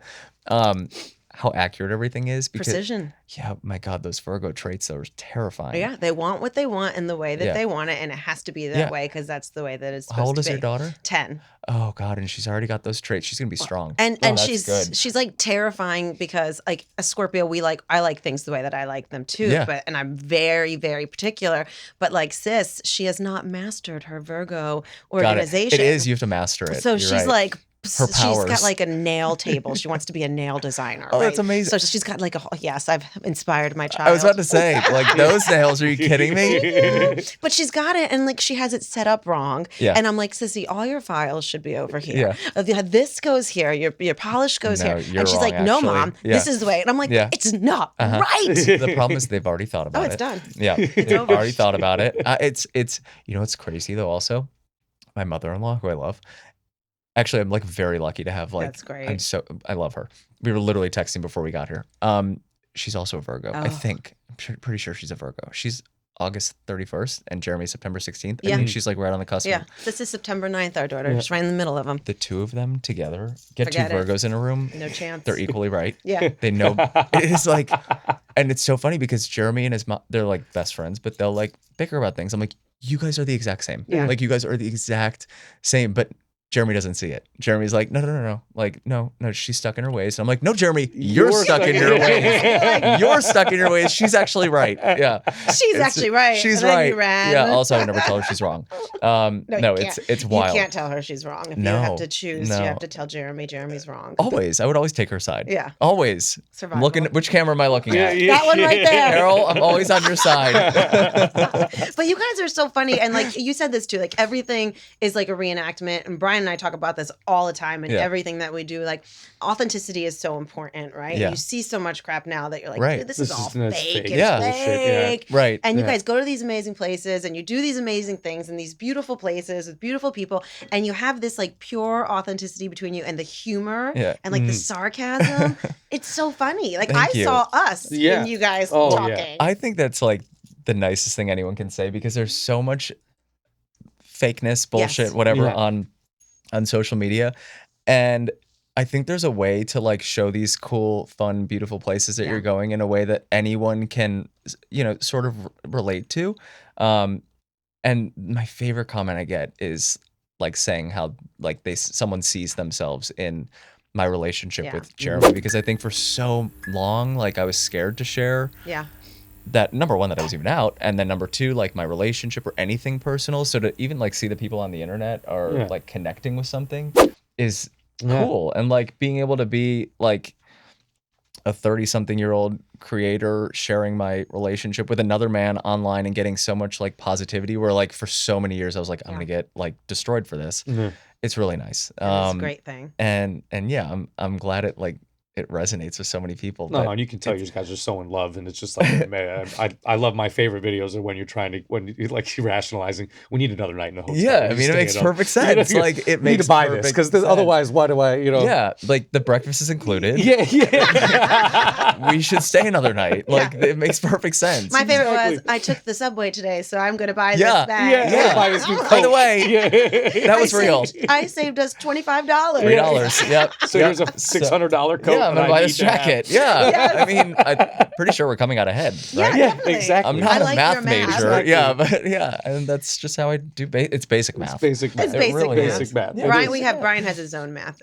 how accurate everything is. Because, Precision. Yeah, my God, those Virgo traits though are terrifying. Yeah, they want what they want in the way that Yeah. they want it, and it has to be that Yeah. way because that's the way that it's supposed How old to is be. your daughter? 10. Oh God, and she's already got those traits. She's gonna be strong. And That's she's good. she's like terrifying because like a Scorpio, I like things the way that I like them too. Yeah. And I'm very, very particular. But like sis, she has not mastered her Virgo Got it. organization. It is. You have to master it. So You're she's right. like, Her she's got powers. like a nail table. She wants to be a nail designer. Oh, that's right? amazing. So she's got like yes, I've inspired my child. I was about to say, like those nails. Are you kidding me? But she's got it, and like she has it set up wrong. Yeah. And I'm like, Sissy, all your files should be over here. This goes here. Your polish goes No, here. you're And she's like, wrong, no, actually. mom, Yeah. this is the way. And I'm like, Yeah. it's not Uh-huh. right. The problem is they've already thought about it. it's done. Yeah, they've already thought about it. It's it's crazy though. Also, my mother-in-law, who I love. Actually, I'm like very lucky to have like. That's great. I love her. We were literally texting before we got here. She's also a Virgo. I Oh. think pretty sure she's a Virgo. She's August 31st and Jeremy's September 16th. Yeah. I think she's like right on the cusp. Yeah. This is September 9th, our daughter, just right in the middle of them. The two of them together get Forget two it. Virgos in a room. No chance. They're equally right. Yeah. They know it is like, and it's so funny because Jeremy and his mom, they're like best friends, but they'll like bicker about things. I'm like, you guys are the exact same. Yeah. Like you guys are the exact same, but Jeremy doesn't see it. Jeremy's like, no. Like, no, she's stuck in her ways. And I'm like, no, Jeremy, you're stuck in your ways. You're stuck in your ways. She's actually right. Yeah. She's actually right. She's And then right. you ran. Yeah. Also, I would never tell her she's wrong. No, you it's can't. wild. You can't tell her she's wrong. If you No, have to choose, no. you have to tell Jeremy's wrong. Always. I would always take her side. Yeah. Always. I'm Survival. looking, which camera am I looking at? That one right there. Carole, I'm always on your side. But you guys are so funny, and like you said this too, like everything is like a reenactment, and Brian and I talk about this all the time, and Yeah. everything that we do, like authenticity is so important, right? Yeah. You see so much crap now that you're like, Right. dude, this This is all is- that's fake. fake. It's Yeah. Bullshit, yeah. fake. Right. And you Yeah. guys go to these amazing places, and you do these amazing things in these beautiful places with beautiful people, and you have this like pure authenticity between you and the humor Yeah. and like the sarcasm. It's so funny. Like Thank I you. saw us Yeah. in you guys Oh, talking. yeah. I think that's like the nicest thing anyone can say because there's so much fakeness, bullshit, Yes. whatever Yeah. on social media. And I think there's a way to like show these cool, fun, beautiful places that Yeah. you're going in a way that anyone can, sort of relate to. And my favorite comment I get is like saying how like someone sees themselves in my relationship with Jeremy, because I think for so long, like I was scared to share. Yeah. That number one, that I was even out, and then number two, like my relationship or anything personal. So to even like see the people on the internet are like connecting with something is cool, and like being able to be like a 30-something-year-old creator sharing my relationship with another man online and getting so much like positivity, where like for so many years I was like, I'm gonna get like destroyed for this. It's really nice. It's a great thing. And yeah, I'm glad it resonates with so many people. No, and you can tell you guys are so in love, and it's just like, man, I love my favorite videos are when you're like rationalizing, we need another night in a hotel. Yeah, I mean, it makes perfect sense. Like it makes need to buy this because otherwise, why do I? Yeah, like the breakfast is included. Yeah. We should stay another night. Like it makes perfect sense. My favorite was I took the subway today, so I'm gonna buy this bag. Yeah. Buy this new By the way, that was real. I saved us $25. $3. Yep. So here's a $600 coat. Yeah, I'm gonna buy this jacket. Yeah. I mean, I'm pretty sure we're coming out ahead, right? Yeah, exactly. I'm not a math major. Exactly. Yeah, but and that's just how I do. It's basic math. It's basic math. It's basic really math. Basic math. Yeah. Brian has his own math.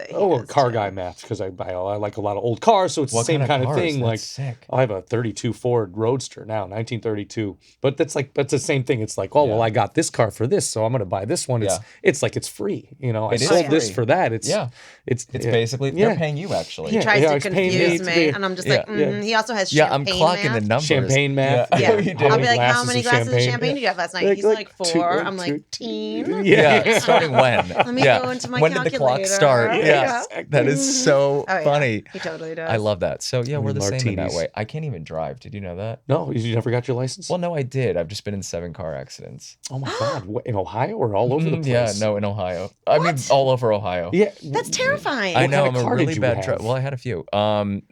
Car guy math, because I like a lot of old cars, so it's the same kind of thing. Like sick. I have a 32 Ford Roadster now, 1932, but that's the same thing. It's like, well, I got this car for this, so I'm gonna buy this one. It's like it's free. I sold this for that. It's basically they're paying you actually. He tries to confuse me, and I'm just like, he also has champagne I'm clocking math. the numbers. Champagne math. Yeah. You do. I'll be like, how many glasses of champagne champagne did you have last night? He's like 4. I'm like, teen. Yeah, starting when? Let me go into my when did the clock start? calculator. Yeah, that is so funny. He totally does. I love that. So yeah, we're the same in that martinis. way. I can't even drive. Did you know that? No, you never got your license? Well, no, I did. I've just been in 7 car accidents. Oh my God! What, in Ohio or all over the place? Yeah, no, in Ohio. I mean, all over Ohio. Yeah, That's terrifying. I know. kind of I'm a car did really you bad have? driver. Well, I had a few. I mean,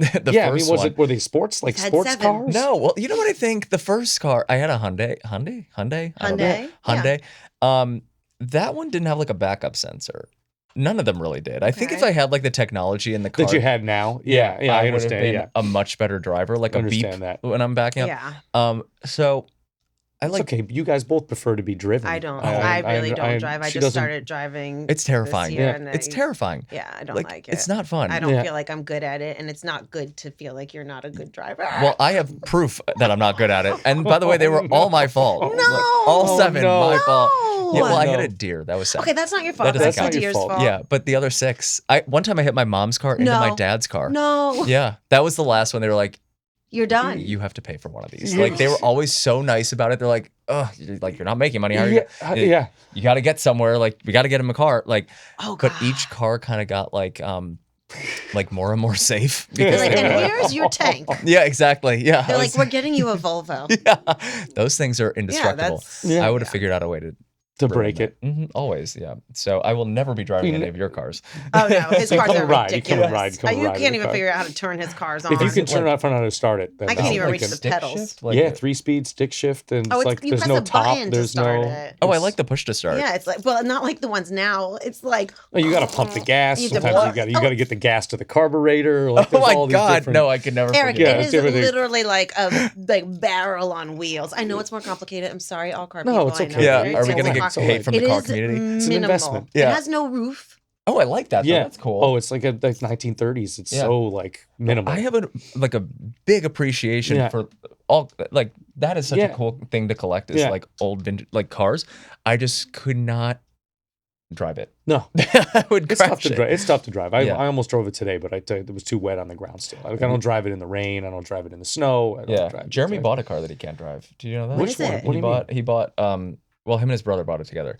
were they sports, like Had sports 7. cars? No, well, you know what I think? The first car, I had a Hyundai. I don't know. Hyundai? Hyundai. That one didn't have like a backup sensor. None of them really did. I think if I had like the technology in the car that you had now. Yeah, I would have understand. been a much better driver, like a beep that. when I'm backing up. Yeah. So I It's like. okay. You guys both prefer to be driven. I don't. I really don't drive. I she just doesn't- started driving. It's terrifying. this year, and It's terrifying. Yeah, I don't Like, like it. it's not fun. I don't Yeah. feel like I'm good at it, and it's not good to feel like you're not a good driver. Well, I have proof that I'm not good at it. And by the way, they were all my fault. No. Like, all Oh, 7 no. my fault. Yeah, well, I No. hit a deer. That was sad. Okay, that's not your fault. That That's doesn't the count. deer's Fault. fault. Yeah, but the other 6, one time I hit my mom's car into No. my dad's car. No, Yeah, that was the last one. They were like, you're done. you have to pay for one of these. Like they were always so nice about it. They're like, oh, you're not making money. How are you? Yeah. You got to get somewhere. Like we got to get him a car. Like, Oh, but God. each car kind of got like more and more safe. They're Because like, they were and like, here's your tank. yeah, exactly. Yeah. They're like, we're getting you a Volvo. yeah, those things are indestructible. I would have figured out a way To break it. Always, yeah. So I will never be driving any of your cars. Oh no, his So cars come are ride. You ridiculous. come ride. Come You ride can't in the even car. figure out how to turn his cars on. If you can turn off and how to start it, then I can't I'll even like reach it. the Stick pedals. shift? Like Yeah, a- 3-speed stick shift, and Oh, it's it's, like you there's press no a top. button to There's start no. it. Oh, I like the push to start. Yeah, it's like, well, not like the ones now. It's like, Oh, you got to pump the gas. You have to Sometimes pump- you got to get the gas to the carburetor. Like, Oh there's all my these God! different- No, I could never. Eric, forget Yeah, it it's is everything. literally like a barrel on wheels. I know it's more complicated. I'm sorry, all car people. it's I know okay. Yeah, it's are we very gonna get complicated. hate from the It car is community? It's an minimal. investment. Yeah. It has no roof. Oh, I like that. Though. Yeah, That's cool. Oh, it's like 1930s. It's so like minimal. I have a big appreciation for all like that is such a cool thing to collect is like old vintage like cars. I just could not drive it. No, I would it's tough crash to it. drive. It's tough to drive. I Yeah. almost drove it today, but it was too wet on the ground still. Like, I don't drive it in the rain. I don't drive it in the snow. I don't drive it. Jeremy bought a car that he can't drive. Do you know that? What is it? What do you mean? He bought well, him and his brother bought it together.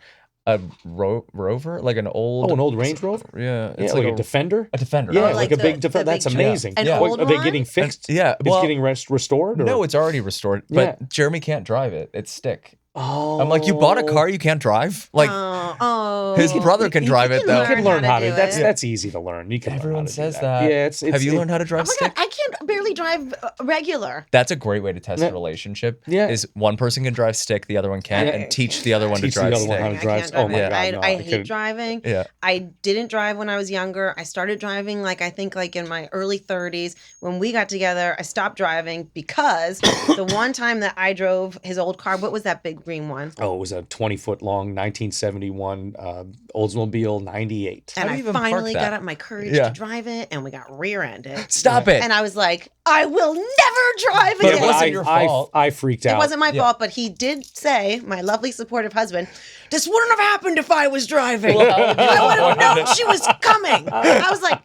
A Rover, like an old an old Range Rover. Yeah, Yeah, like a Defender. a Defender. Yeah, Oh, like like a the- big the Defender. That's big- amazing. An What, old are they one? getting fixed? Yeah, It's well, getting restored. Or? no, it's already restored. But Yeah. Jeremy can't drive it. It's stick. Oh, I'm like, you bought a car you can't drive? Like his brother can drive it can though. You can learn how to. do That's it. that's easy to learn. You can. Everyone learn how to do says that. Yeah, it's Have you learned how to drive Oh my stick? God, I can't barely drive regular. That's a great way to test Yeah. a relationship. Yeah. Is one person can drive stick, the other one can't, Yeah. and teach the other one to Teach the drive other stick. one how to I drive. can't Oh my drive. God, no, I I hate couldn't. driving. Yeah. I didn't drive when I was younger. I started driving I think in my early 30s. When we got together, I stopped driving because the one time that I drove his old car, what was that big green one. Oh, it was a 20-foot long 1971 Oldsmobile 98. And do I you even park finally that? got up my courage Yeah. to drive it, and we got rear-ended. Stop it. And I was like, I will never drive But it again. wasn't your fault. I freaked out. It wasn't my fault, but he did say, my lovely supportive husband, this wouldn't have happened if I was driving. I would have known she was coming. I was like,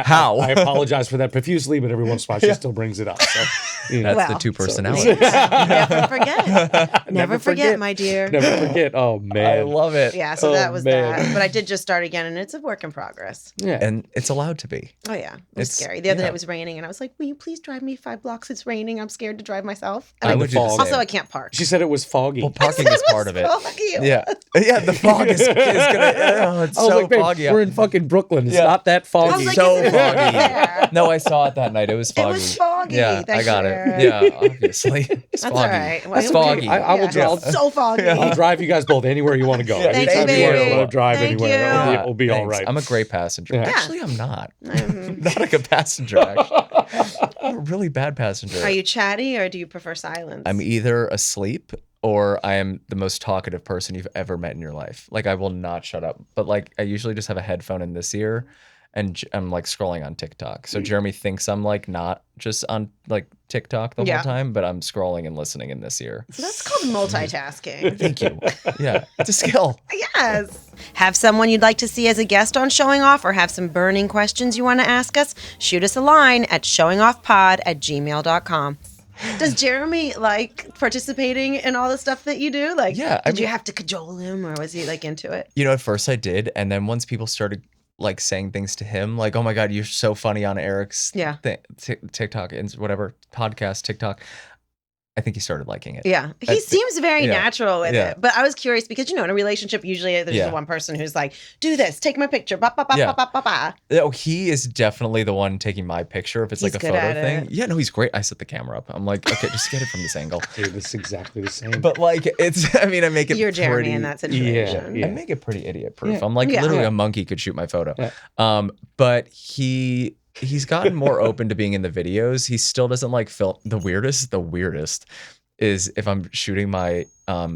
How? I apologize for that profusely, but every once in a while she still brings it up. So, you know. That's the Well, two personalities. never forget. Never forget, my dear. Never forget. Oh, man. I love it. Yeah, so Oh, that was man. that. But I did just start again, and it's a work in progress. Yeah. And it's allowed to be. Oh, yeah. It was It's- scary. The other day yeah. it was raining, and I was like, will you please drive me 5 blocks? It's raining. I'm scared to drive myself. I And would do the fog. same. also, I can't park. She said it was foggy. Well, parking is part of it. Foggy. Yeah. Yeah, the fog is gonna, it's I was so like, babe, foggy. we're in fucking Brooklyn. It's Yeah. not that foggy. I was like, so is it foggy. there? No, I saw it that night. It was It foggy. was foggy. Yeah, Thanks I got for- it. Yeah, obviously. It's That's foggy. all right. Well, It's you'll be- foggy. I will Yeah, drive- it's so foggy. I'll drive you guys both anywhere you want to go. Yeah. Thank Anytime you, you baby. want to drive Thank anywhere, you. it'll be all Thanks. right. I'm a great passenger. Yeah. Actually, I'm not. Mhm. Not a good passenger, actually. I'm a really bad passenger. Are you chatty, or do you prefer silence? I'm either asleep or I am the most talkative person you've ever met in your life. Like, I will not shut up. But, like, I usually just have a headphone in this ear and I'm, like, scrolling on TikTok. So Jeremy thinks I'm, like, not just on, like, TikTok the Yeah. whole time, but I'm scrolling and listening in this ear. So that's called multitasking. Thank you. Yeah, it's a skill. Yes. Have someone you'd like to see as a guest on Showing Off, or have some burning questions you want to ask us? Shoot us a line at showingoffpod@gmail.com. Does Jeremy like participating in all the stuff that you do? Like, Yeah, did you have to cajole him, or was he like into it? You know, at first I did, and then once people started like saying things to him, like, "Oh my God, you're so funny on Eric's TikTok and whatever podcast TikTok," I think he started liking it. Yeah. He seems very yeah. natural with Yeah. it. But I was curious because, in a relationship, usually there's Yeah. the one person who's like, do this, take my picture, ba, ba, ba, Yeah. ba, ba, ba, ba. Oh, he is definitely the one taking my picture if it's He's like a good photo at thing. it. Yeah, no, he's great. I set the camera up. I'm like, okay, just get it from this angle. Dude, it's exactly the same. But like, it's, I mean, I make it You're pretty, Jeremy in that situation. Yeah. I make it pretty idiot proof. Yeah. I'm like, Yeah. literally Yeah. a monkey could shoot my photo. Yeah. But he's gotten more open to being in the videos. He still doesn't like film. The weirdest is if I'm shooting my, I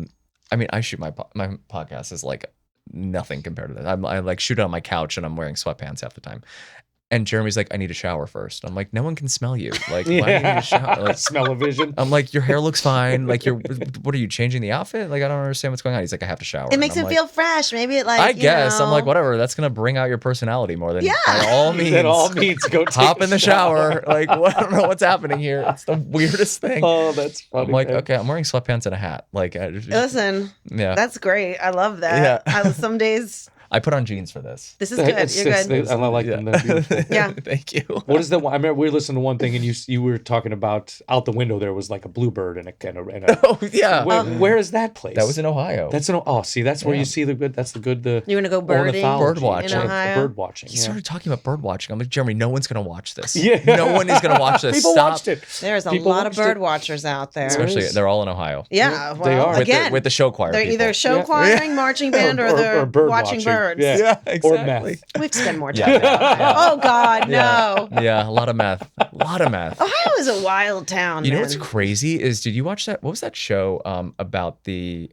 mean, I shoot my podcast is like nothing compared to that. I like shoot it on my couch and I'm wearing sweatpants half the time. And Jeremy's like, I need a shower first. I'm like, no one can smell you. Like, why do you need a shower? Like, Smell-o-vision. I'm like, your hair looks fine. Like, what are you changing the outfit? Like, I don't understand what's going on. He's like, I have to shower. It makes And him I'm like, feel fresh. Maybe it like, I guess. I'm like, know. whatever. That's going to bring out your personality more than Yeah. by all means. That all means go take Hop a in the shower. Like, I don't know what's happening here. It's the weirdest thing. Oh, that's funny. I'm like, man. okay, I'm wearing sweatpants and a hat. Like, Listen, yeah. that's great. I love that. Yeah. Some days, I put on jeans for this. this is good. It's- You're it's- good. I like them. They're beautiful. Yeah. Thank you. What is the one? I remember we were listening to one thing, and you were talking about out the window there was like a bluebird and a Oh, yeah. where is that place? That was in Ohio. That's in see that's where Yeah. you see the good. That's the good. The You want to go birding? ornithology, Bird watching. In Ohio? Bird watching. He started talking about bird watching. I'm like, Jeremy, no one's going to watch this. Yeah. No one is going to watch this. People Stop. watched it. There's a People lot of watched bird it. watchers out there. Especially, is. they're all in Ohio. Yeah, well, They are. again, With the show choir they're people. either show Yeah. choiring, marching band, or they're bird watching birds. Yeah. Yeah, Or exactly. meth. We have to spend more Yeah. time. Oh God, no! Yeah, a lot of math. A lot of math. Ohio is a wild town. You know man. what's crazy is, did you watch that? What was that show about the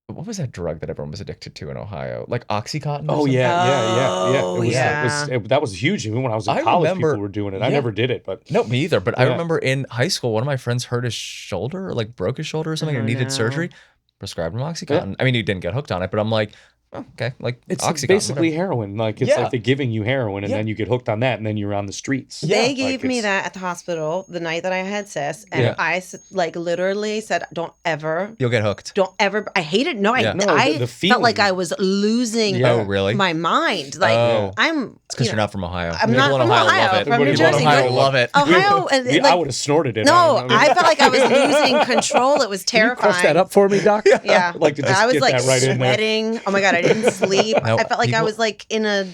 what was that drug that everyone was addicted to in Ohio? Like Oxycontin? or Oh something? yeah. It was, yeah. that was huge. Even when I was in I college, remember- people were doing it. I yeah. never did it, but No, me either. But I Yeah. remember in high school, one of my friends hurt his shoulder, or like broke his shoulder or something, Oh, and needed no. surgery. Prescribed him Oxycontin. I mean, he didn't get hooked on it, but I'm like, oh, okay, like it's Oxycontin, basically whatever. heroin. Like it's Yeah. like they're giving you heroin, and Yeah. then you get hooked on that, and then you're on the streets. They Yeah. gave Like, me it's- that at the hospital the night that I had cis, and Yeah. I like literally said, "Don't ever, You'll get hooked. don't ever." I hated. No, Yeah. No, I the felt like feeling. I was losing Yeah. Oh, really? my mind. Like Oh. I'm. It's because you you're know, not from Ohio. I'm People not in from Ohio Ohio, love it. from New People in Jersey, Ohio but- love it. Ohio, I like, would have snorted it. no, I I felt like I was losing control. It was Can you terrifying. crush that up for me, Doc? Yeah, I'd like to just I was get like that right in there. sweating. Oh my God, I didn't sleep. No, I felt like I people- was like in a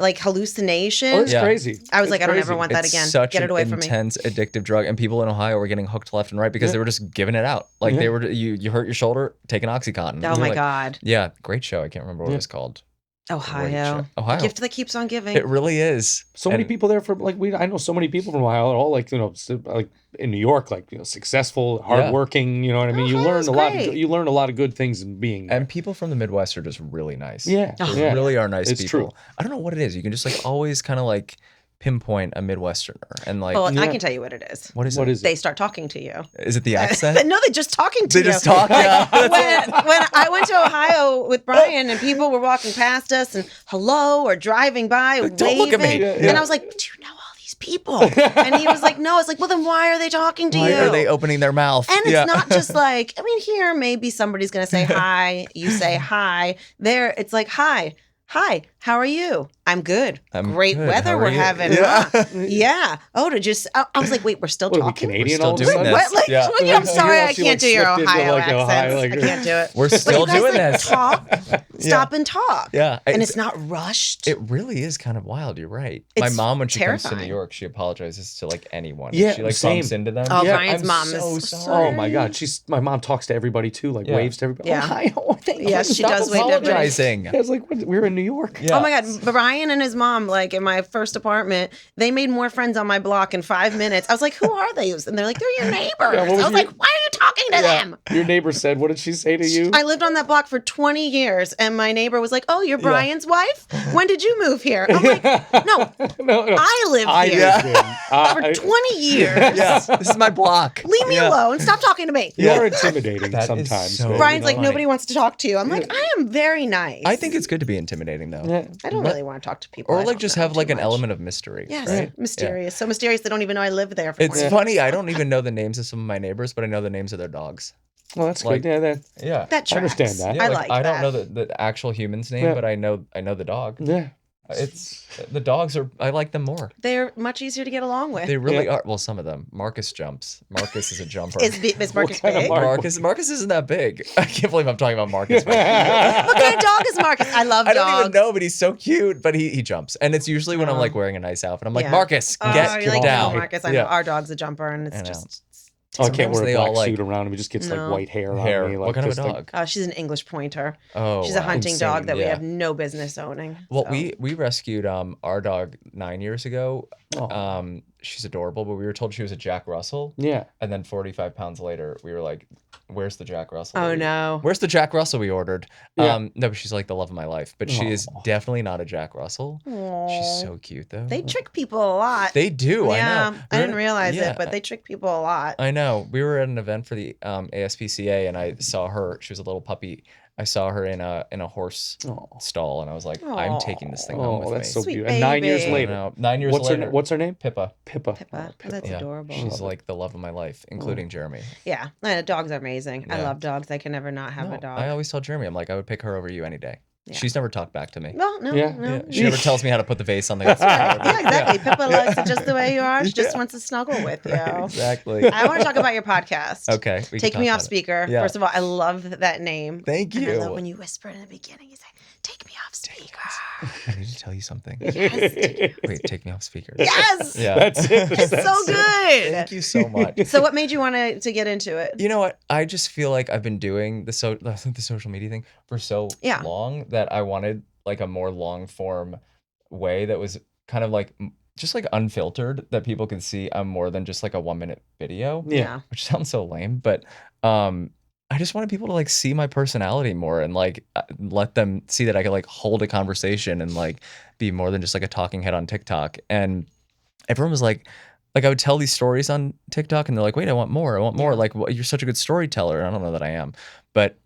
like hallucination. Oh, it's Yeah. crazy. I was It's like, I don't crazy. ever want that It's again. such Get it an away from me. intense, addictive drug, and people in Ohio were getting hooked left and right because Yeah. they were just giving it out. Like Yeah. they were, you hurt your shoulder, take an Oxycontin. Oh You're my like, God. Yeah, great show. I can't remember what it Yeah. was called. Ohio. Ohio. Gift that keeps on giving. It really is. So many people there for like I know so many people from Ohio, all like like in New York, like successful, hardworking. You know what I mean? You learn a lot. You learn a lot of good things in being there. And people from the Midwest are just really nice. Yeah, They really are nice people. True. I don't know what it is. You can just like always kind of like pinpoint a Midwesterner and like. Well, I can tell you what it is. What is it? They start talking to you. Is it the accent? No, they're just talking to you. They just talk. Yeah. When I went to Ohio with Brian and people were walking past us and hello or driving by, Don't waving, look at me. and I was like, "Do you know all these people?" And he was like, "No." I was like, "Well, then why are they talking to you? Why are they opening their mouth?" And it's not just like, I mean, here maybe somebody's gonna say hi. You say hi. There, it's like hi. Hi, how are you? I'm good. Great good. weather How are we're you? having. Yeah. Huh? Yeah. Oh, I was like, wait, we're still What are we, talking? Canadian We're all of a still doing sudden? this. What? Like, Yeah. I'm sorry, I She, can't do your slipped into, Ohio like, accents. like, I can't do it. We're But still you guys, doing like, this. Talk, stop and talk. Yeah. And it's not rushed. It really is kind of wild. You're right. My It's mom, when she comes to terrifying. New York, she apologizes to like anyone. Yeah, She like same. bumps into them. Oh, Yeah, Brian's I'm mom so is sorry. Oh my God, my mom talks to everybody too, like Yeah. waves to everybody. Yeah. Oh, hi, oh, thank you. Yes, she Stop does wave to everybody. apologizing. Yeah, I was like, we're in New York. Yeah. Oh my God, Brian and his mom, like in my first apartment, they made more friends on my block in 5 minutes. I was like, who are they? And they're like, they're your neighbors. what was I was like, why are you talking to them? Your neighbor said, what did she say to you? I lived on that block for 20 years, and my neighbor was like, oh, you're Brian's wife? When did you move here? I'm like, no, no. I lived here for 20 years. Yeah. This is my block. Leave me alone. Stop talking to me. You are intimidating That is sometimes. so man. Brian's like, funny. nobody wants to talk to you. I'm like, I am very nice. I think it's good to be intimidating though. Yeah. I don't really want to talk to people. Or I like don't just know have like too an much. element of mystery. Yes, Right? mysterious. So mysterious they don't even know I live there. For It's 20 funny. I don't even know the names of some of my neighbors, but I know the names of their dogs. Well, that's Like- good. Yeah, Yeah. That tracks. I understand that. Yeah, I like I that. don't know the actual human's name, Yeah. but I know the dog. yeah. It's the dogs are. I like them more. They're much easier to get along with. They really are. Well, some of them. Marcus jumps. Marcus is a jumper. Is Marcus kind of big? Mark- Marcus isn't that big. I can't believe I'm talking about Marcus. What kind of dog is Marcus? I love I dogs. don't even know, but he's so cute. But he jumps, and it's usually when I'm like wearing a nice outfit. I'm like, Yeah. Marcus, get you're like, down. No, Marcus. I know our dog's a jumper, and it's I know. just. Oh, I can't Sometimes wear they a all, black like- suit around him. He just gets No. like white hair on Hair. me. What Like, kind of a just, like- dog? Oh, she's an English pointer. Oh, She's a wow. hunting dog Insane, that we yeah. have no business owning. Well, so. we rescued our dog 9 years ago. Oh. She's adorable, but we were told she was a Jack Russell. Yeah. And then 45 pounds later, we were like, "Where's the Jack Russell?" Oh no. Where's the Jack Russell we ordered? Yeah. No, but she's like the love of my life. But she is definitely not a Jack Russell. Aw. She's so cute though. They trick people a lot. They do. I yeah, know. I didn't realize yeah, it, but they trick people a lot. I know. We were at an event for the ASPCA, and I saw her. She was a little puppy. I saw her in a horse stall, and I was like, I'm taking this thing home with that's me. so Sweet beautiful. And 9 years baby. I later. know. 9 years What's later. What's her name? Pippa. Pippa. Pippa. Oh, That's Yeah. adorable. She's like the love of my life, including Jeremy. Yeah, dogs are amazing. I Yeah. love dogs. I can never not have a dog. I always tell Jeremy, I'm like, I would pick her over you any day. Yeah. She's never talked back to me. Well, no, Yeah. no. She never tells me how to put the vase on the Yeah, exactly. Pippa likes it just the way you are. She just wants to snuggle with you. Exactly. I want to talk about your podcast. Okay. we can Take talk Me Off about it. Speaker. Yeah. First of all, I love that name. Thank And I love you. when you whisper in the beginning. You say, "Take me off speaker." I need to tell you something. Yes. Wait, take me off speaker. Yes. Yeah. That's it. It's so good. Thank you so much. So, what made you want to get into it? You know what? I just feel like I've been doing the social media thing for so long that I wanted like a more long form way that was kind of like just like unfiltered, that people could see I'm more than just like a 1 minute video. Yeah. Which sounds so lame, but I just wanted people to like see my personality more and like let them see that I could like hold a conversation and like be more than just like a talking head on TikTok. And everyone was like I would tell these stories on TikTok and they're like, wait, I want more. Like, well, you're such a good storyteller. And I don't know that I am, but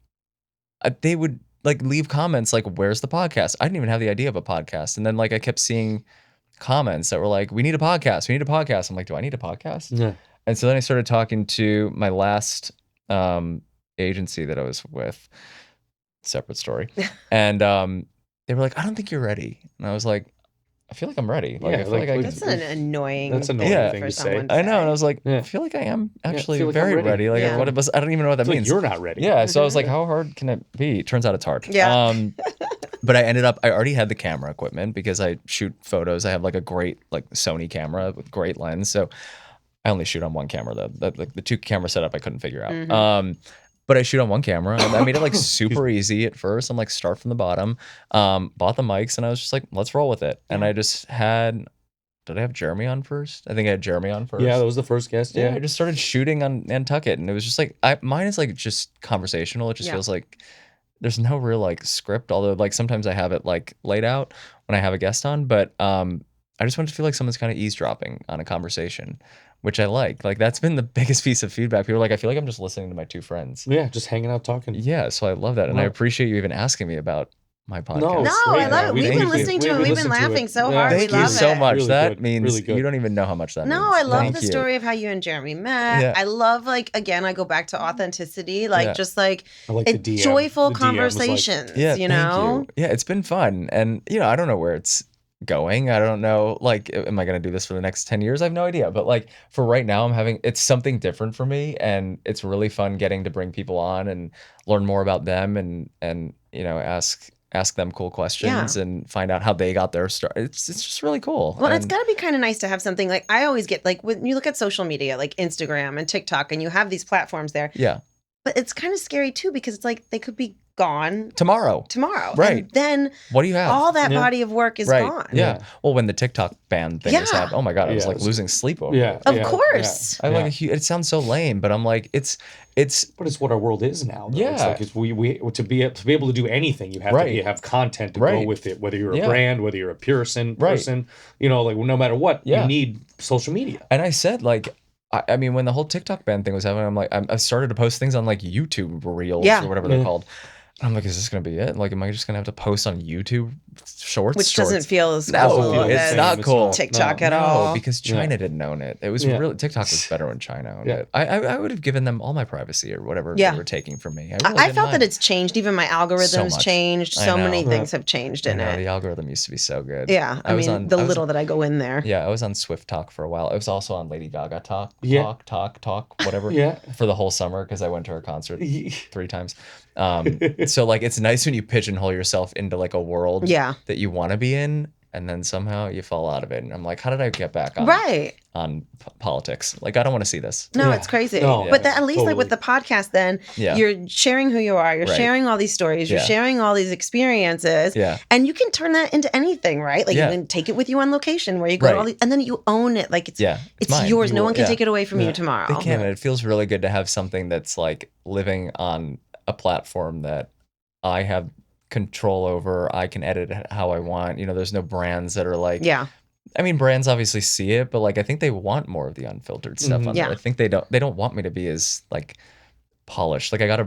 they would like leave comments like, where's the podcast? I didn't even have the idea of a podcast. And then like I kept seeing comments that were like, we need a podcast. I'm like, do I need a podcast? Yeah. And so then I started talking to my last agency that I was with, separate story. And they were like, I don't think you're ready. And I was like, I feel like I'm ready. Like, Yeah, I feel like, like I That's an annoying. That's an annoying Yeah. thing for to say. someone I know. And I was like, Yeah. I feel like I am actually feel like I'm very ready. ready. Like Yeah. what it was, I don't even know what that It's like means. you're not ready. Yeah. So I was like, how hard can it be? Turns out it's hard. Yeah. But I already had the camera equipment because I shoot photos. I have like a great like Sony camera with great lens. So I only shoot on one camera though. The two camera setup I couldn't figure out. but I shoot on one camera. And I made it like super easy at first. I'm like, start from the bottom. Bought the mics, and I was just like, let's roll with it. And I just had. Did I have Jeremy on first? I think I had Jeremy on first. Yeah, that was the first guest. Yeah, I just started shooting on Nantucket, and it was just like mine is like just conversational. It just feels like there's no real like script. Although like sometimes I have it like laid out when I have a guest on, but I just want to feel like someone's kind of eavesdropping on a conversation, which I like. Like that's been the biggest piece of feedback. People are like, I feel like I'm just listening to my two friends. Yeah, just hanging out talking. Yeah, so I love that, and I appreciate you even asking me about my podcast. No, I love it. We've been listening to it. We've been laughing so hard. Thank we you love so it. much. Really that good. means Really good. you don't even know how much that means. No, I love Thank the you. story of how you and Jeremy met. Yeah. I love, like, again, I go back to authenticity, like just like, I like the DM. joyful The DM was like- conversations, Yeah, you thank know? you. Yeah, it's been fun. And, I don't know where it's going. I don't know, like, am I going to do this for the next 10 years? I have no idea. But, like, for right now, it's something different for me. And it's really fun getting to bring people on and learn more about them and ask them cool questions and find out how they got their start. It's just really cool. Well, it's got to be kind of nice to have something like I always get like when you look at social media like Instagram and TikTok and you have these platforms there. Yeah. But it's kind of scary too because it's like they could be gone tomorrow. Right. And then what do you have? all that body of work is gone. Yeah. Well, when the TikTok ban thing was happening, oh my God, I was like losing sleep over it. Of course. I like it sounds so lame, but I'm like, it's but it's what our world is now. Though. Yeah. It's like we to be able to do anything, you have to have content to go with it. Whether you're a brand, whether you're a person, like no matter what, you need social media. And I said like. I mean, when the whole TikTok ban thing was happening, I'm like, I started to post things on like YouTube Reels or whatever they're called. And I'm like, is this going to be it? Like, am I just going to have to post on YouTube Shorts? Which doesn't feel as cool. No, it's not cool. TikTok at all. Because China didn't own it. It was really, TikTok was better when China owned it. I would have given them all my privacy or whatever they were taking from me. I felt that it's changed. Even my algorithms changed. So many things have changed in it. The algorithm used to be so good. Yeah. I mean, the little that I go in there. Yeah. I was on Swift Talk for a while. I was also on Lady Gaga Talk, whatever. For the whole summer because I went to her concert 3 times. So like it's nice when you pigeonhole yourself into like a world that you want to be in and then somehow you fall out of it and I'm like, how did I get back on politics? Like I don't want to see this. No, it's crazy. But at least like with the podcast then you're sharing who you are, you're sharing all these stories, you're sharing all these experiences and you can turn that into anything, right? Like you can take it with you on location where you go to all these, and then you own it like it's yours. No one can take it away from you tomorrow. They can, and it feels really good to have something that's like living on a platform that I have control over. I can edit it how I want. There's no brands that are like, I mean, brands obviously see it, but like I think they want more of the unfiltered stuff on there. I think they don't want me to be as like polished. Like I got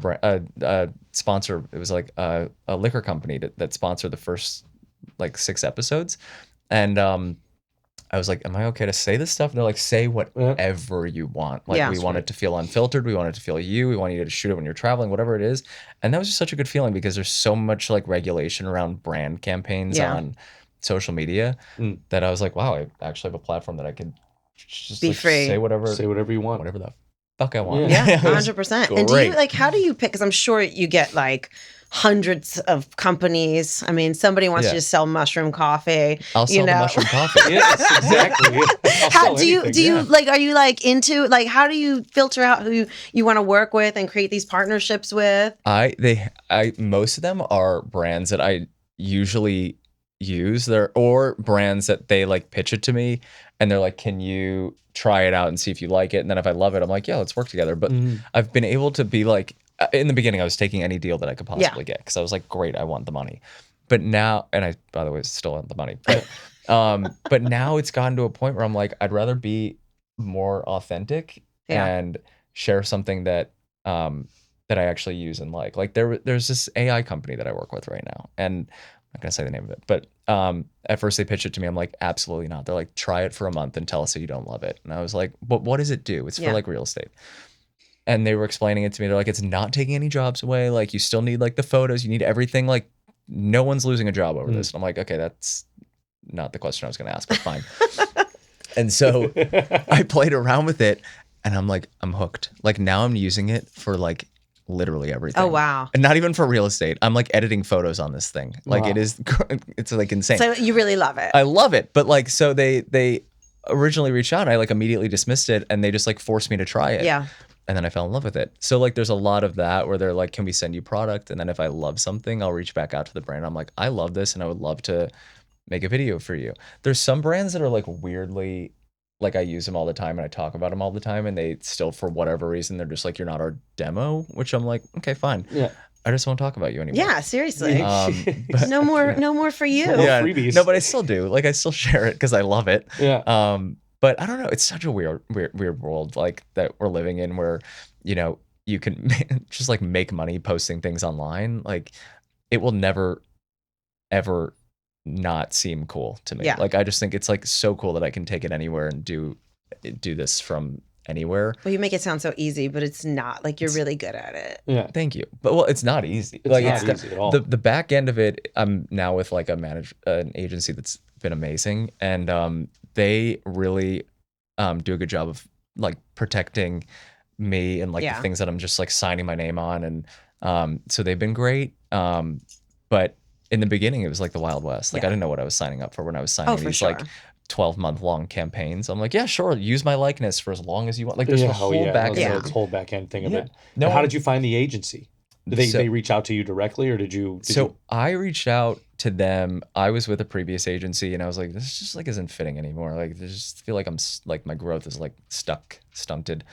a sponsor. It was like a liquor company that sponsored the first like 6 episodes, and I was like, am I okay to say this stuff? And they're like, say whatever you want. Like, we want it to feel unfiltered. We want it to feel you. We want you to shoot it when you're traveling, whatever it is. And that was just such a good feeling because there's so much like regulation around brand campaigns on social media that I was like, wow, I actually have a platform that I could just be free. Say whatever you want. Whatever the fuck I want. Yeah, 100%. And do you how do you pick? Because I'm sure you get like hundreds of companies. I mean, somebody wants you to sell mushroom coffee. I'll sell the mushroom coffee. Yes, exactly. How do you like? Are you like into like? How do you filter out who you want to work with and create these partnerships with? Most of them are brands that I usually use or brands that they like pitch it to me and they're like, can you try it out and see if you like it? And then if I love it, I'm like, yeah, let's work together. But I've been able to be like, in the beginning, I was taking any deal that I could possibly get because I was like, great, I want the money. But now, and I, by the way, still want the money. But now it's gotten to a point where I'm like, I'd rather be more authentic and share something that that I actually use and like. Like there's this AI company that I work with right now, and I'm not gonna say the name of it, but at first they pitched it to me. I'm like, absolutely not. They're like, try it for a month and tell us that you don't love it. And I was like, but what does it do? It's for like real estate. And they were explaining it to me. They're like, it's not taking any jobs away. Like you still need like the photos. You need everything. Like no one's losing a job over this. And I'm like, okay, that's not the question I was going to ask, but fine. And so I played around with it and I'm like, I'm hooked. Like now I'm using it for like literally everything. Oh, wow. And not even for real estate. I'm like editing photos on this thing. Like it's like insane. So you really love it. I love it. But like, so they originally reached out and I like immediately dismissed it and they just like forced me to try it. Yeah. And then I fell in love with it. So like there's a lot of that where they're like, can we send you product? And then if I love something, I'll reach back out to the brand. I'm like, I love this and I would love to make a video for you. There's some brands that are like weirdly, like I use them all the time and I talk about them all the time, and they still, for whatever reason, they're just like, you're not our demo, which I'm like, okay, fine. Yeah. I just won't talk about you anymore. Yeah, seriously. But, no more for you. yeah, freebies. no, but I still do. Like I still share it because I love it. Yeah. But I don't know. It's such a weird world like that we're living in, where you can just like make money posting things online. Like it will never, ever not seem cool to me. Yeah. Like I just think it's like so cool that I can take it anywhere and do this from anywhere. Well, you make it sound so easy, but it's not. Like you're really good at it. Yeah. Thank you. But well, it's not easy. It's like not easy at all. The back end of it, I'm now with like an agency that's been amazing, and they really do a good job of like protecting me and like the things that I'm just like signing my name on, and so they've been great. But in the beginning, it was like the Wild West. Like I didn't know what I was signing up for when I was signing these like 12-month long campaigns. I'm like, yeah, sure, use my likeness for as long as you want. Like there's the whole back end. The whole back end thing of it. No, and how did you find the agency? Did they reach out to you directly, or did you? I reached out to them. I was with a previous agency, and I was like, this just like isn't fitting anymore. Like I just feel like I'm like my growth is like stunted.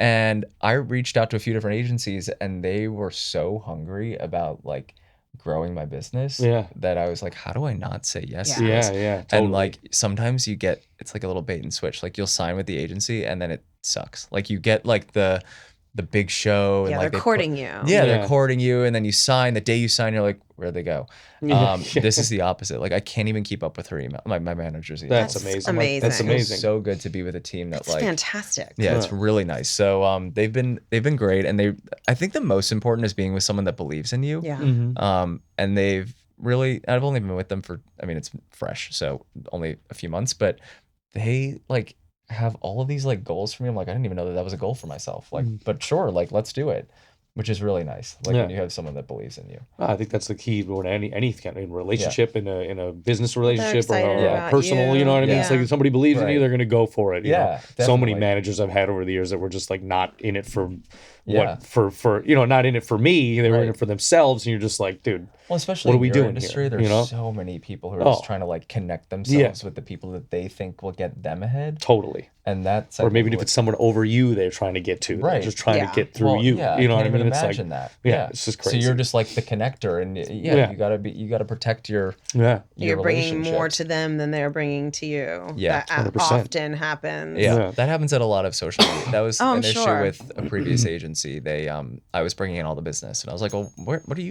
And I reached out to a few different agencies, and they were so hungry about like growing my business that I was like, how do I not say yes to this? Totally. And like sometimes it's like a little bait and switch. Like you'll sign with the agency and then it sucks. Like you get like the big show and like they're courting you. They're courting you, and then you sign. The day you sign, you're like, where'd they go? This is the opposite. Like I can't even keep up with her email. My manager's email. That's amazing. That's amazing. It's so good to be with a team that's like fantastic. Yeah, it's really nice. So they've been great, and I think the most important is being with someone that believes in you. Yeah. And they've really, I've only been with them for, I mean, it's fresh, so only a few months, but they like have all of these like goals for me. I'm like, I didn't even know that was a goal for myself. Like, but sure, like let's do it, which is really nice. Like when you have someone that believes in you. I think that's the key when any kind of relationship, in a business relationship or a personal, you. You know what I mean? Yeah. It's like if somebody believes in you, they're going to go for it. You know? So many definitely. managers I've had over the years that were just like not in it for for not in it for me. They were in it for themselves, and you're just like, dude. Well, especially what are in we your doing industry, here? there's so many people who are just trying to like connect themselves with the people that they think will get them ahead. Totally. And that's or maybe if it's someone over you, they're trying to get to. Right. They're just trying to get through you. Yeah, you know I what I can't mean? even It's imagine like that. it's just crazy. So you're just like the connector, and you got to protect your You're bringing more relationships. to them than they're bringing to you. Yeah, that 100%. often happens. Yeah, that happens at a lot of social media. That was an issue sure. with a previous agency. They I was bringing in all the business, and I was like, well, what are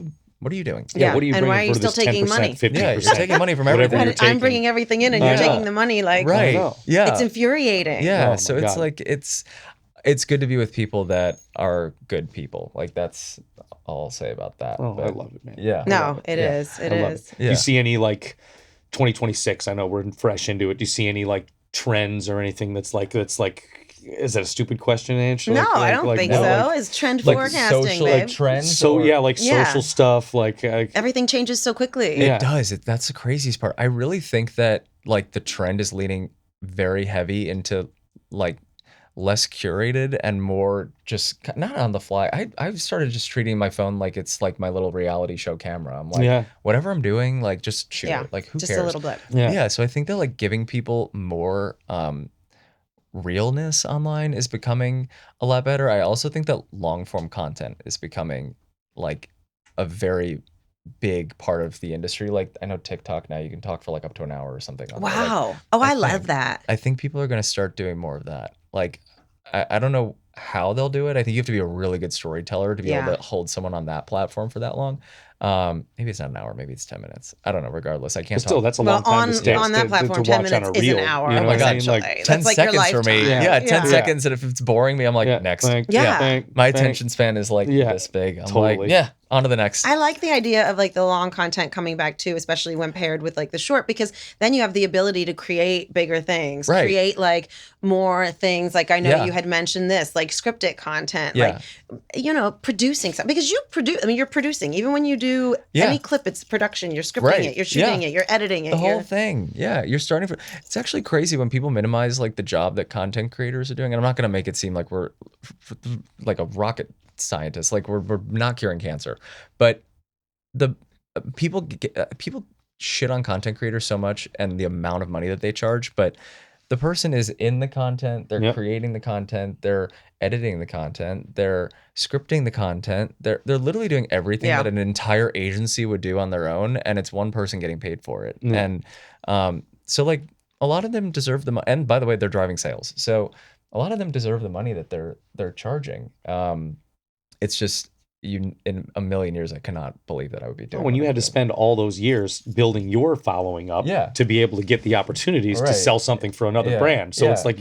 you doing? Yeah, what are you and why are bringing you for still this taking 10%, money? 50%? Yeah, you're taking money from Whatever everything. you're taking. I'm bringing everything in, and you're taking the money. Like, Right. Yeah. It's infuriating. Yeah, Oh so my it's God. like it's good to be with people that are good people. Like that's all I'll say about that. Oh, I But, love it, man. Yeah. No, it is. It I love is. it. Do you see any like 2026? I know we're fresh into it. Do you see any like trends or anything that's like is that a stupid question to answer? No, I don't think so. Like, It's trend Like forecasting, social babe. like trends. so or- yeah, like social stuff. Like Everything changes so quickly. Yeah. It does. That's the craziest part. I really think that like the trend is leaning very heavy into like less curated and more just not on the fly. I've started just treating my phone like it's like my little reality show camera. I'm like, whatever I'm doing, like just shoot it. Like who just cares? a little bit. Yeah. So I think that like giving people more realness online is becoming a lot better. I also think that long form content is becoming like a very big part of the industry. Like I know TikTok now, you can talk for like up to an hour or something. On there. Wow. Like, I love that. I think people are going to start doing more of that. Like, I don't know how they'll do it. I think you have to be a really good storyteller to be able to hold someone on that platform for that long. Maybe it's not an hour, maybe it's 10 minutes. I don't know. Regardless, I can't. Still, talk. that's a long time to stay on that platform. 10 watch on minutes a is reel. an hour. You know what I mean? Essentially. Like 10 That's like your seconds for me. lifetime. Yeah, 10 Yeah. seconds. And if it's boring me, I'm like, next. Thank, Yeah. thank, My thank. attention span is like this big. I'm Totally. like, yeah, On to the next. I like the idea of like the long content coming back too, especially when paired with like the short, because then you have the ability to create bigger things, Right. create like more things. Like I know you had mentioned this, like scripted content, like, you know, producing something, because you produce, I mean, you're producing, even when you do any clip, it's production, you're scripting it, you're shooting it, you're editing it. The whole thing. Yeah. You're starting from, it's actually crazy when people minimize like the job that content creators are doing. And I'm not going to make it seem like we're like a rocket scientist, like we're not curing cancer, but the people shit on content creators so much and the amount of money that they charge, but the person is in the content, they're creating the content, they're editing the content, they're scripting the content, they're literally doing everything that an entire agency would do on their own, and it's one person getting paid for it. And so like a lot of them deserve the money, and by the way, they're driving sales, so a lot of them deserve the money that they're charging. It's just, in a million years, I cannot believe that I would be doing. When you had to spend all those years building your following up to be able to get the opportunities to sell something for another brand. So it's like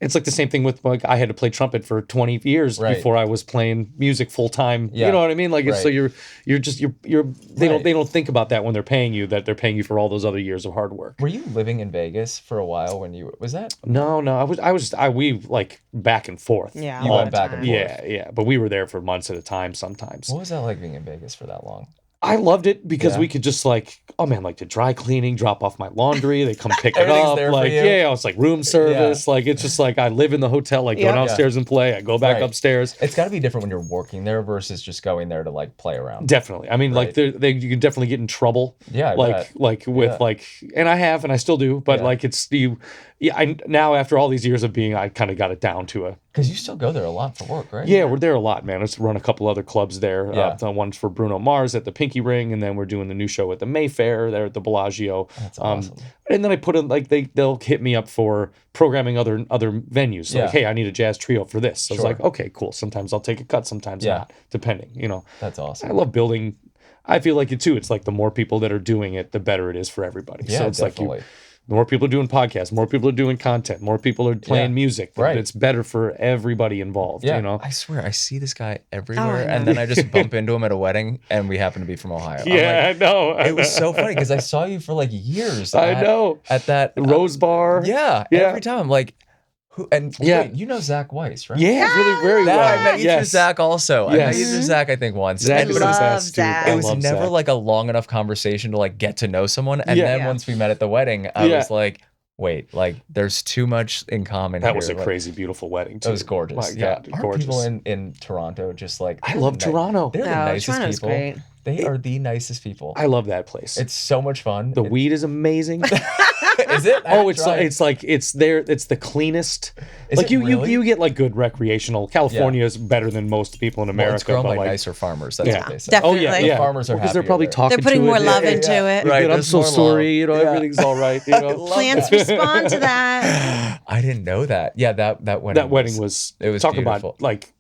it's like the same thing with, like, I had to play trumpet for 20 years before I was playing music full time. You know what I mean? Like, it's, so you're they don't think about that when they're paying you, that they're paying you for all those other years of hard work. Were you living in Vegas for a while when you, was that? No, we like back and forth. Yeah. You went back and forth. Yeah. But we were there for months at a time sometimes. What was that like being in Vegas for that long? I loved it because we could just like, oh man, like the dry cleaning, drop off my laundry, they come pick it up. Like, it's like room service. Like, it's just like I live in the hotel, like go downstairs and play. I go back upstairs. It's got to be different when you're working there versus just going there to like play around. Definitely. I mean, like you can definitely get in trouble. Yeah. Like with like, and I still do, but like it's I now after all these years of being, I kind of got it down to because you still go there a lot for work, right? Yeah, we're there a lot, man. Let's run a couple other clubs there. One's for Bruno Mars at the Pinky Ring, and then we're doing the new show at the Mayfair there at the Bellagio. That's awesome. And then I put in like they'll hit me up for programming other venues. So like, hey, I need a jazz trio for this. So I was like, okay, cool. Sometimes I'll take a cut, sometimes not, depending. You know, that's awesome. I love building. I feel like it too. It's like the more people that are doing it, the better it is for everybody. Yeah, so it's definitely. like more people are doing podcasts, more people are doing content, more people are playing music. Right. It's better for everybody involved, you know? I swear, I see this guy everywhere, and then I just bump into him at a wedding, and we happen to be from Ohio. Yeah, I know. It was so funny, because I saw you for like years. I know. At that Rose Bar. Yeah, every time. I'm like, wait, you know Zach Weiss, right? Yeah, really, very well. I met you through Zach also. I met you through Zach, I think, once. Zach is the best, dude. Zach. It was never Zach. like a long enough conversation to like get to know someone. And then once we met at the wedding, I was like, wait, like there's too much in common That here. was a like, crazy, beautiful wedding, too. It was gorgeous. My God, Aren't gorgeous. people in Toronto just like... I love Toronto. They're the nicest Toronto's people. great. They are the nicest people. I love that place. It's so much fun. The weed is amazing. Is it? It's the cleanest. Is like it really? you get like good recreational. California is better than most people in America. Well, it's grown but by like nicer farmers. That's what they say. Definitely. Oh yeah. The farmers are because they're happier probably there. talking. They're putting to more it. love into it. Right. I'm there's so more sorry. love. Everything's all right. Plants respond to that. I didn't know that. Yeah, that wedding. That wedding was. It was talking beautiful. about like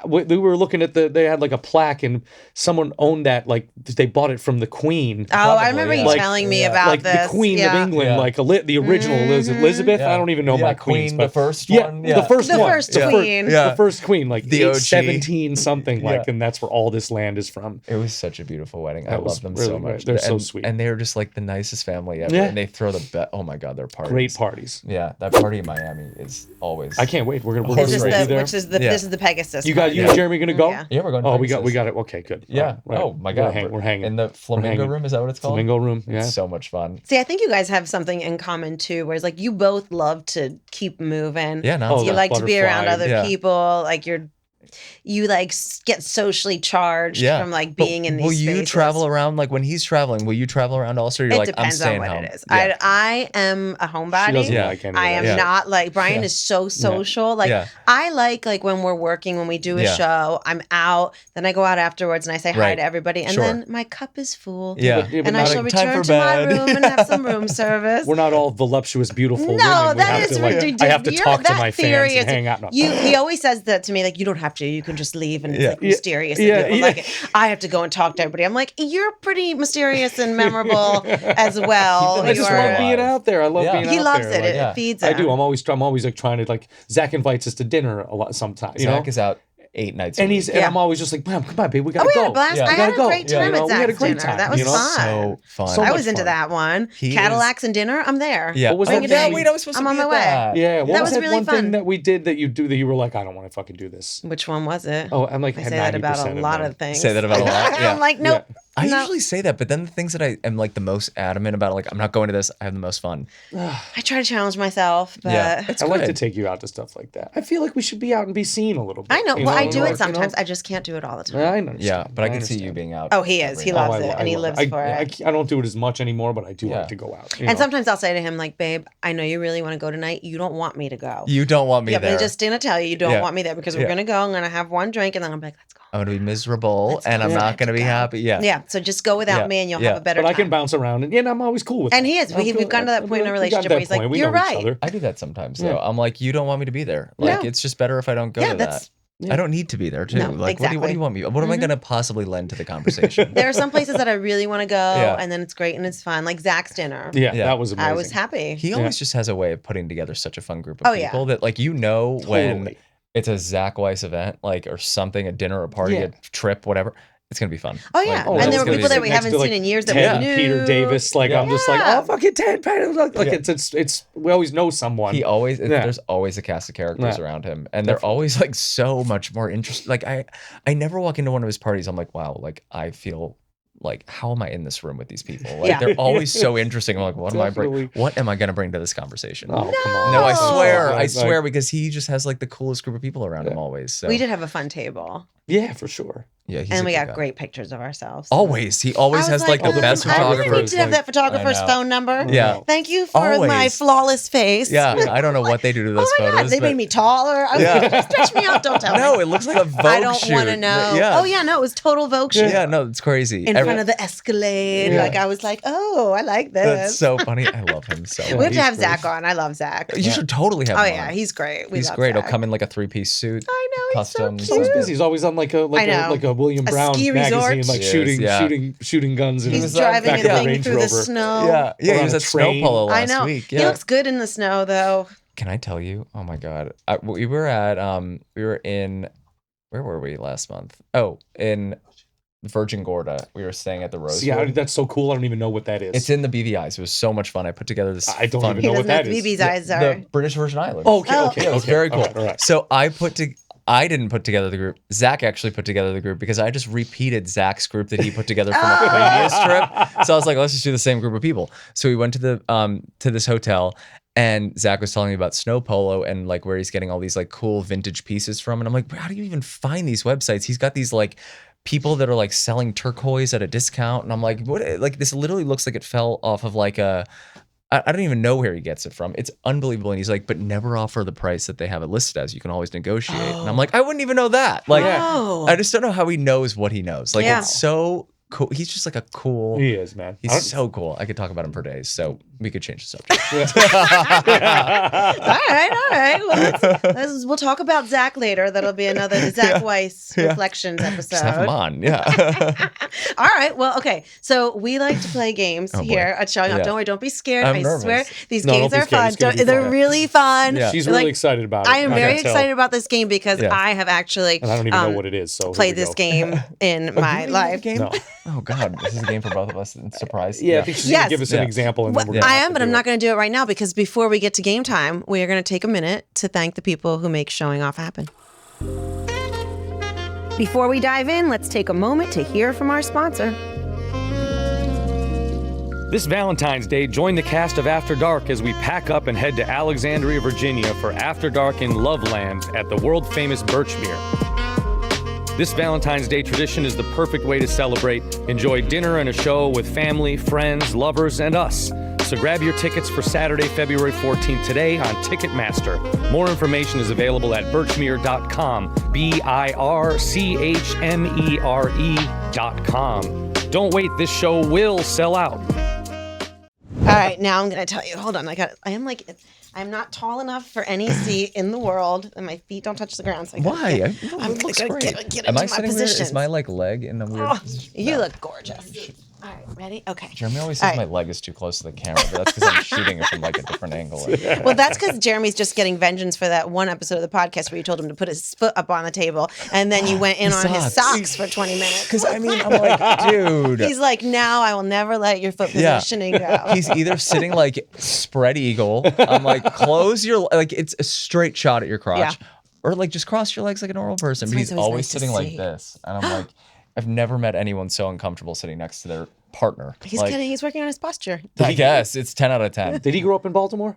we were looking at they had like a plaque and someone owned that, like they bought it from the Queen. Oh, I remember you Like- telling me about like this. the Queen of England, like the original Elizabeth. I don't even know my queens, Queen, but the first yeah, one. the first The one, first the queen. the first queen, like The OG. 17 something, like, and that's where all this land is from. It was such a beautiful wedding. I That was love them really so great. much. They're so And- sweet. And they're just like the nicest family ever. Yeah. And they throw the best. Oh my God, their parties. Great parties. Yeah, that party in Miami is always. I can't wait. We're Is gonna this be the, there. which is the this is the Pegasus. You party. and Jeremy gonna go? Yeah. Yeah, we're going. To Oh, we Pegasus. got it. Okay, good. Yeah. Right. Oh my God, We're hanging in the Flamingo hanging. Room. Is that what it's called? Flamingo Room. Yeah. It's so much fun. See, I think you guys have something in common too, whereas like you both love to keep moving. Yeah, no. You like to be around butterfly. other people. Like you like get socially charged from like being in these Will you spaces. travel around like when he's traveling? Will you travel around also? Or you're It like, I'm depends staying on what home. it is. Yeah. I am a homebody. She doesn't like any of I that. am not like Brian is so social. Like I like when we're working, when we do a show, I'm out, then I go out afterwards and I say hi to everybody, and then my cup is full. Yeah. And I shall return to my room and have some room service. We're not all voluptuous, beautiful women. No, We that have is to, like, ridiculous. I have to talk to my theory fans and is- hang out. No. He always says that to me, like, you don't have to. You can just leave, and it's like mysterious. And Yeah, people yeah. like it. I have to go and talk to everybody. I'm like, you're pretty mysterious and memorable as well. I just You love are- being out there. I love being out there. He loves it. Like, It feeds I him. do. I'm always like trying to like. Zach invites us to dinner a lot sometimes. You Zach know, is out 8 nights. And and I'm always just like, Mom, come on, babe, we gotta go. I had a great time at Zach's we had a great dinner. time. That was fun. So fun. So I much was into fun. that one. Cadillacs and dinner. I'm there. Yeah. What was Bring that it thing? in. Wait, I was supposed I'm to on be my at way. that. Yeah, what That was was that really one fun. thing that we did that you were like, I don't want to fucking do this. Which one was it? Oh, I'm like, I had say that about 90% a of lot them. of things. Say that about a lot. Yeah. I'm like, nope. I No. usually say that, but then the things that I am like the most adamant about, like I'm not going to this. I have the most fun. I try to challenge myself, but It's I like to good. take you out to stuff like that. I feel like we should be out and be seen a little bit. I know. you Well, I do like, it sometimes. I just can't do it all the time. I understand. Yeah, but I can see understand. you being out. Oh, he is. He loves it, and he lives for it. I don't do it as much anymore, but I do Yeah. like to go out. And sometimes I'll say to him, like, babe, I know you really want to go tonight. You don't want me to go. You don't want me Yeah, there. but just gonna tell you don't Yeah. want me there because we're Yeah. gonna go. I'm gonna have one drink, and then I'm like, let's go. I'm gonna be miserable, Let's and I'm go. not gonna be happy. Yeah. Yeah. So just go without Yeah. me, and you'll Yeah. have a better but time. I can bounce around, and I'm always cool with. And that. he is. We've gotten to that point in our We got relationship that where he's like, point. We you're know each right. other. I do that sometimes though. I'm like, you don't want me to be there. Yeah. Like it's just better if I don't go Yeah, to that's- that. I don't need to be there too. No, Like what do exactly. you want me? What am I gonna possibly lend to the conversation? There are some places that I really want to go, Yeah. and then it's great and it's fun, like Zach's dinner. Yeah, Yeah. that was amazing. I was happy. He always just has a way of putting together such a fun group of Oh, yeah. people that like when Totally. it's a Zach Weiss event, like or something, a dinner, a party, Yeah. a trip, whatever. It's gonna be fun. Oh, yeah. Like, And there were it's people that gonna we be- haven't seen in years that we Ted, knew. Peter Davis, like Yeah. I'm just like, Yeah. oh fucking Ted, like Yeah. it's we always know someone. He always Yeah. there's always a cast of characters Yeah. around him, and they're always like so much more interesting. Like I never walk into one of his parties. I'm like, wow, like I feel like how am I in this room with these people? Like Yeah. they're always so interesting. I'm like, what am I Definitely. what am I gonna bring to this conversation? Oh, come on. No, I No. swear, Like- I swear, because he just has like the coolest group of people around him always. So We did have a fun table, Yeah, for sure. yeah, he's and a we good got guy. great pictures of ourselves. Always, he always I was has like the oh, best the I really photographers. need to have that photographer's I know. phone number. Yeah. Thank you for my Always. flawless face. Yeah, I don't know what they do to those Oh my photos. God, they but- made me taller. I was Yeah. like, just stretch me out. Don't tell me. No, it looks like a Vogue I don't shoot. want to know. Yeah. Oh yeah, no, it was total Vogue shoot. Yeah, no, it's crazy. In front of the Escalade. Yeah. Like I was like, oh, I like this. That's so funny. I love him so we much. have to have he's great. Zach on. I love Zach. You should totally have Oh him yeah, on. he's great. We He's love great. Zach. He'll come in like a 3-piece suit. I know, he's so customs. cute. He's busy. He's always on like a I know. William A Brown ski magazine, resort. like He is, shooting guns. In He's his driving back a of a thing Range through the Rover. snow. Yeah, Or he on was a at Snow train. Polo I last know. week. He Yeah. looks good in the snow though. Can I tell you? Oh my god, we were at we were in where were we last month? Oh, in Virgin Gorda. We were staying at the Rosewood. See, that's so cool. I don't even know what that is. It's in the BVI's. It was so much fun. I put together this. I don't fun, even He know what doesn't have that to is. be BB's eyes are. the British Virgin Islands. Okay, Oh. okay, Yeah, it was okay. very cool. All right. So I didn't put together the group. Zach actually put together the group because I just repeated Zach's group that he put together from a previous trip. So I was like, let's just do the same group of people. So we went to this hotel, and Zach was telling me about Snow Polo and like where he's getting all these like cool vintage pieces from. And I'm like, how do you even find these websites? He's got these like people that are like selling turquoise at a discount. And I'm like, what? Like this literally looks like it fell off of like a. I don't even know where he gets it from. It's unbelievable. And he's like, but never offer the price that they have it listed as. You can always negotiate. And I'm like, I wouldn't even know that. Like, Oh. I just don't know how he knows what he knows. Like, Yeah. it's so cool. He's just like a cool. He is, man. He's so cool. I could talk about him for days. So we could change the subject. All right. Well, we'll talk about Zach later. That'll be another Zach Weiss Reflections episode. Just have him on. Yeah. All right. Well, okay. So we like to play games Oh, boy. here at Showing Up. Yeah. Don't worry. Don't be scared. I'm I nervous. swear these No, games don't be are scared. fun. It's gonna be They're fun. really fun. Yeah. She's really Like, excited about it. I am very can tell. excited about this game because Yeah. I have actually And I don't even know what it is. So here played we this go. game in my life. Game? No. Oh, God. This is a game for both of us. Surprise. Yeah, I think she's Yes. gonna give us an Yeah. example. And Well, then we're gonna I have am, to but I'm do not it. going to do it right now because before we get to game time, we are going to take a minute to thank the people who make Showing Off happen. Before we dive in, let's take a moment to hear from our sponsor. This Valentine's Day, join the cast of After Dark as we pack up and head to Alexandria, Virginia for After Dark in Loveland at the world-famous Birchmere. This Valentine's Day tradition is the perfect way to celebrate. Enjoy dinner and a show with family, friends, lovers, and us. So grab your tickets for Saturday, February 14th today on Ticketmaster. More information is available at birchmere.com, BIRCHMERE.com. Don't wait, this show will sell out. All right, now I'm going to tell you. Hold on. I'm not tall enough for any seat in the world, and my feet don't touch the ground. So Why? I'm It looks gonna great. get Am into I my sitting weird? position. Is my like leg in a weird Oh, position? you No. look gorgeous. All right, ready? Okay. Jeremy always says my leg is too close to the camera, but that's because I'm shooting it from like a different angle. Well, that's because Jeremy's just getting vengeance for that one episode of the podcast where you told him to put his foot up on the table, and then you went in on his socks for 20 minutes. Because I mean, I'm like, dude. He's like, now I will never let your foot positioning go. He's either sitting like spread eagle. I'm like, close your, like it's a straight shot at your crotch. Yeah. Or like just cross your legs like a normal person. But he's always sitting like this. And I'm like, I've never met anyone so uncomfortable sitting next to their partner. He's kidding. He's working on his posture. I guess. It's 10 out of 10. Did he grow up in Baltimore?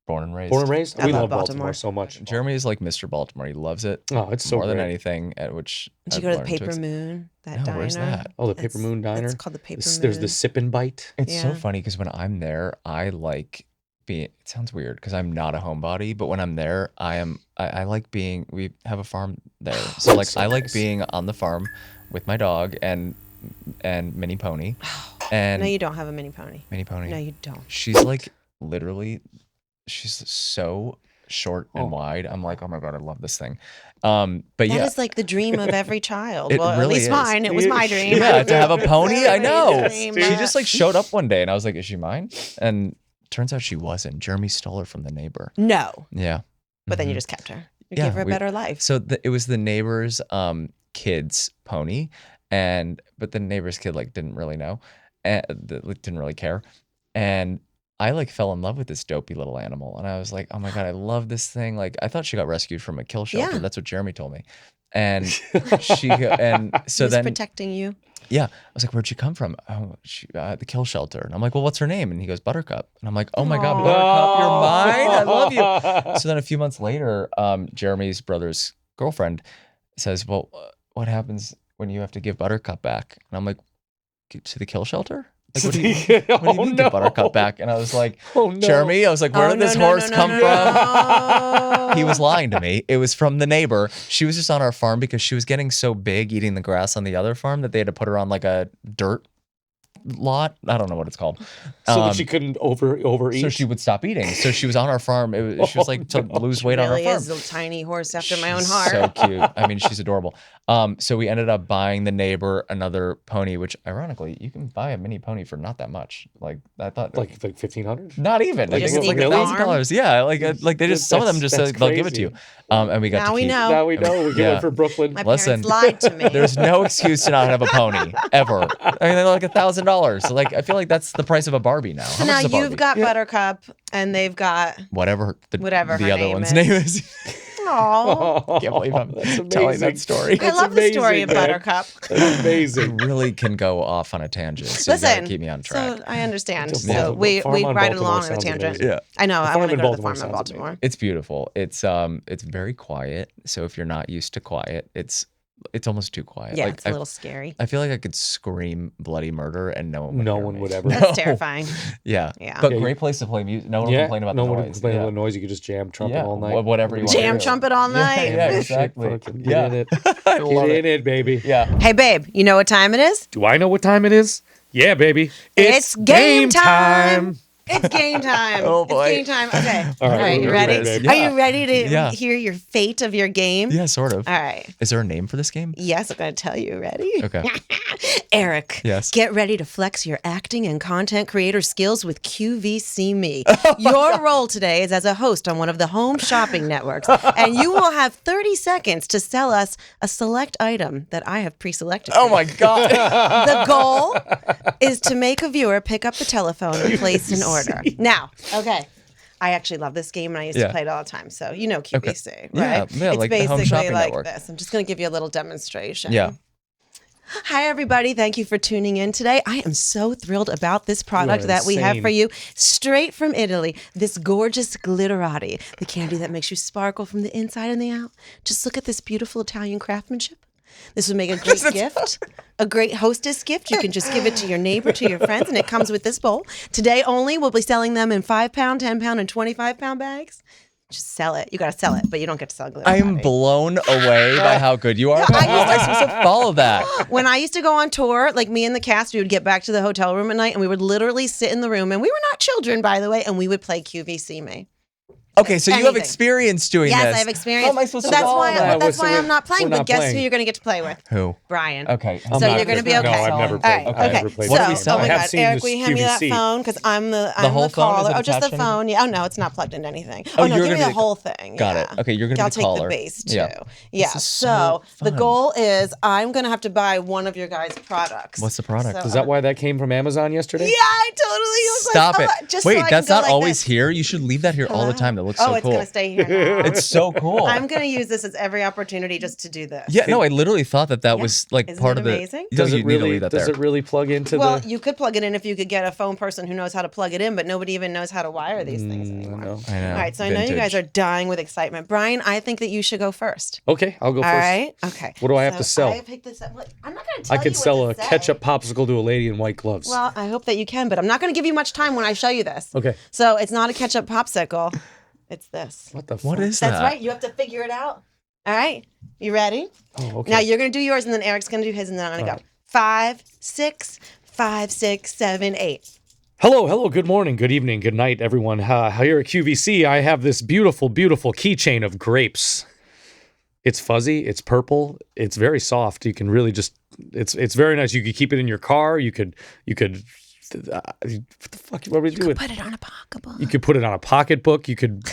Born and raised. Born and raised? I we love love Baltimore so much. Jeremy is like Mr. Baltimore. He loves it. Oh, it's so more great. than anything. At which did you go to the Paper Moon? That diner? Where's that? Oh, the Paper Moon Diner? It's called the Paper Moon. There's the Sip and Bite. It's so funny because when I'm there, I like being, it sounds weird because I'm not a homebody, but when I'm there, I like being, we have a farm there. So like, I like being on the farm with my dog and Mini Pony. And no, you don't have a Mini Pony. Mini Pony. No, you don't. She's like literally, she's so short and wide. I'm like, oh my God, I love this thing. But that yeah. is like the dream of every child. It well, really at least is. mine. It was my dream. Yeah, to have a pony. I know. She She just like showed up one day and I was like, is she mine? And turns out she wasn't. Jeremy stole her from the neighbor. No. Yeah. But then you just kept her. You Yeah, gave her a better life. So it was the neighbor's kid's pony, but the neighbor's kid like didn't really know, and didn't really care, and I like fell in love with this dopey little animal, and I was like, oh my God, I love this thing. Like I thought she got rescued from a kill shelter. Yeah. That's what Jeremy told me, and so then protecting you. Yeah, I was like, where'd she come from? Oh, the kill shelter. And I'm like, well, what's her name? And he goes, Buttercup. And I'm like, oh my God, Buttercup, you're mine. I love you. So then a few months later, Jeremy's brother's girlfriend says, well, what happens when you have to give Buttercup back? And I'm like, to the kill shelter? Like, what do you mean give Buttercup back? And I was like, Jeremy, I was like, where did this horse come from? He was lying to me. It was from the neighbor. She was just on our farm because she was getting so big eating the grass on the other farm that they had to put her on like a dirt lot. I don't know what it's called. So that she couldn't overeat. So she would stop eating. So she was on our farm. She was like to lose weight on our farm. Is a tiny horse after my own heart. So cute. I mean, she's adorable. So we ended up buying the neighbor another pony, which ironically you can buy a mini pony for not that much. Like I thought, like $1,500. Not even. Like, I think it's like $1,000. Yeah, like they just some of them just they'll give it to you. And we got now to we keep. know. Now we know. We get one for Brooklyn. My parents lied to me. There's no excuse to not have a pony ever. I mean, they're like $1,000. So like I feel like that's the price of a Barbie now. So now you've got Buttercup, and they've got whatever the her other one's name is. Aww. Can't believe I'm telling that story. I love the story of Buttercup. That's amazing. It really can go off on a tangent. So you gotta keep me on track. So I understand. Yeah. So we ride along on the tangent. Amazing. Yeah. I know. I want to go to the farm in sounds Baltimore. amazing. It's beautiful. It's very quiet. So if you're not used to quiet, it's almost too quiet. Yeah, like, it's a little scary. I feel like I could scream bloody murder and no one would ever. That's terrifying. Yeah. Yeah. But great place to play music. No one will complain about the noise. No one will complain about the noise. You could just jam trumpet all night. Whatever you want. Jam trumpet all night. Yeah, exactly. Get in it. I love Get in it, baby. Yeah. Hey, babe, you know what time it is? Do I know what time it is? Yeah, baby. It's game time. It's game time. Oh, boy. It's game time. Okay. All right, you we're ready? ready. Are you ready to hear your fate of your game? Yeah, sort of. All right. Is there a name for this game? Yes, I'm going to tell you. Ready? Okay. Eric. Yes. Get ready to flex your acting and content creator skills with QVC Me. Your role today is as a host on one of the home shopping networks, and you will have 30 seconds to sell us a select item that I have pre-selected. Oh my God. The goal is to make a viewer pick up the telephone and place an order. Now, okay. I actually love this game, and I used to play it all the time. So you know QVC, right? Yeah, it's like the home basically shopping like network. this. I'm just going to give you a little demonstration. Yeah. Hi, everybody. Thank you for tuning in today. I am so thrilled about this product that we have insane. for you straight from Italy. This gorgeous glitterati, the candy that makes you sparkle from the inside and the out. Just look at this beautiful Italian craftsmanship. This would make a great gift, a great hostess gift. You can just give it to your neighbor, to your friends, and it comes with this bowl. Today only, we'll be selling them in 5-pound, 10-pound, and 25-pound bags. Just sell it. You got to sell it, but you don't get to sell glitterati. I am blown away by how good you are. How am I supposed to follow that? When I used to go on tour, like me and the cast, we would get back to the hotel room at night, and we would literally sit in the room, and we were not children, by the way, and we would play QVC Me. Okay, so you have experience doing this. Yes, I have experience. How am I supposed so to that's call why that? that's why I'm not playing. But guess playing. who you're going to get to play with? Who? Brian. Okay. So you're going to be okay. No, I've never played. All right. I've never played. What are we So, selling? oh my I have God, seen Eric, this will you hand me that QVC. phone? Because I'm the whole phone? caller. Is it Oh, just the attached to phone. Yeah. Oh no, it's not plugged into anything. Oh, Oh no, you're give me gonna the be the- whole thing. Got yeah. it. Okay, you're going to I'll be the take caller. the bass too. Yeah. Yeah. This is So so the fun. goal is I'm going to have to buy one of your guys' products. What's the product? So, Is that why that came from Amazon yesterday? Yeah, I totally was Stop like, it. just so Wait, I can that's go not like always this. here. You should leave that here all the time. That looks so Oh, it's cool. going to stay here now. It's so cool. I'm going to use this as every opportunity just to do this. Yeah, no, I literally thought that was like Isn't part it of the. amazing? You need to leave that Does there. it really plug into Well, the? you could plug it in if you could get a phone person who knows how to plug it in, but nobody even knows how to wire these things anymore. I know. I know. All right, so I know you guys are dying with excitement. Brian, I think that you should go first. Okay, I'll go All first. right? Okay. What do I have to sell? I picked this up. I'm not going to tell I could you sell what a to say. ketchup popsicle to a lady in white gloves. Well, I hope that you can, but I'm not going to give you much time when I show you this. Okay. So it's not a ketchup popsicle. It's this. What the? What fuck? is that? That's right. You have to figure it out. All right. You ready? Oh, okay. Now you're going to do yours, and then Eric's going to do his, and then I'm going to go. 5, 6, 5, 6, 7, 8. Hello, good morning, good evening, good night, everyone. Here at QVC, I have this beautiful, beautiful keychain of grapes. It's fuzzy, it's purple, it's very soft. You can really just, it's very nice. You could keep it in your car. You could, what the fuck? What would you do with? Put it on a pocketbook. You could put it on a pocketbook. You could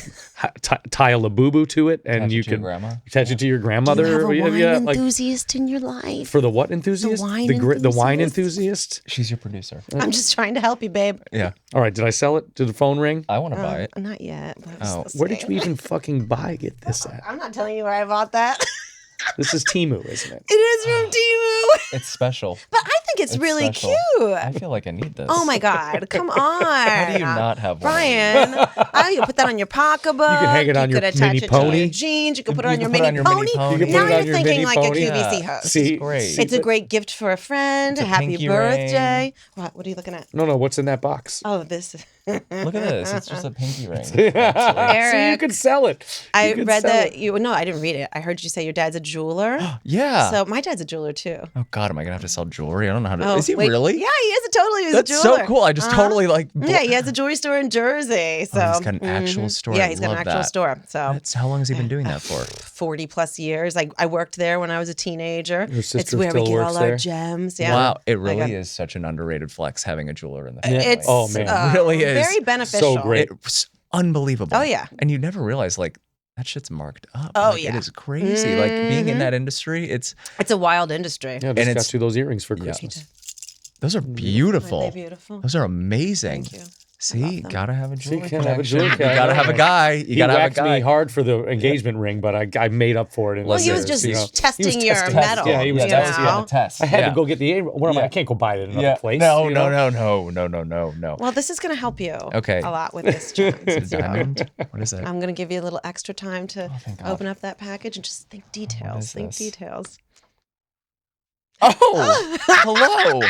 tie a labubu to it, and Attach you it to your could grandma? attach it to your grandmother. Do you have a wine like enthusiast in your life? for the what enthusiast? The wine the wine enthusiast? enthusiast. She's your producer. I'm just trying to help you, babe. Yeah. All right, did I sell it? Did the phone ring? I want to buy it. Not yet. But Oh, Where did you even fucking get this at? I'm not telling you where I bought that. This is Temu, isn't it? It is from Temu. It's special. But I think it's really special. cute. I feel like I need this. Oh my God. Come on. How do you not have one? Brian, you can put that on your pocketbook. You can hang it on your attach mini it to pony. your jeans. You can put it You on your can put it mini on your pony. mini pony. You can Now put it on you're your thinking mini like pony. a QVC Yeah. host. See, great. It's a great gift for a friend. a Happy pinky birthday. What are you looking at? No, what's in that box? Oh, this. Look at this. It's just a pinky ring. See, you Eric, could sell it. I You could read sell that it. you. No, I didn't read it. I heard you say your dad's a jeweler. Yeah. So my dad's a jeweler too. Oh God, am I gonna have to sell jewelry? I don't know how to. Oh, Is he wait. really? Yeah, he is he's That's a jeweler. so cool. I just totally like. Yeah, he has a jewelry store in Jersey. So he's got an actual store. Yeah, I he's got an love actual that. store. So That's how long has he been doing that for? 40 plus years. I worked there when I was a teenager. Your sister It's where we still get all works our there? gems. Yeah. Wow, it Like really a- is such an underrated flex having a jeweler in the family. It's Oh, man. It really is. very beneficial. So great. It's unbelievable. Oh, yeah. And you never realize like that shit's marked up. Oh, Like, yeah. It is crazy. Like being in that industry, it's It's a wild industry. Yeah, And just got it's- you those earrings for Christmas. those are Aren't beautiful. they beautiful? Those are amazing. Thank you. See, them. gotta have a See, jewelry can't have a connection. jewelry You gotta have a guy. You He gotta have a whacked me guy. hard for the engagement ring, but I made up for it. In Well, he was years, just you know. testing He was your testing- metal. Yeah, he was you testing know? a test. I had Yeah. to go get the. What am I? Yeah. I can't go buy it in another place. No, you know? no. Well, this is going to help you Okay. a lot with this, John. It's a diamond. What is it? I'm going to give you a little extra time to thank God. open up that package and just think details. is Think this? details. Oh, hello.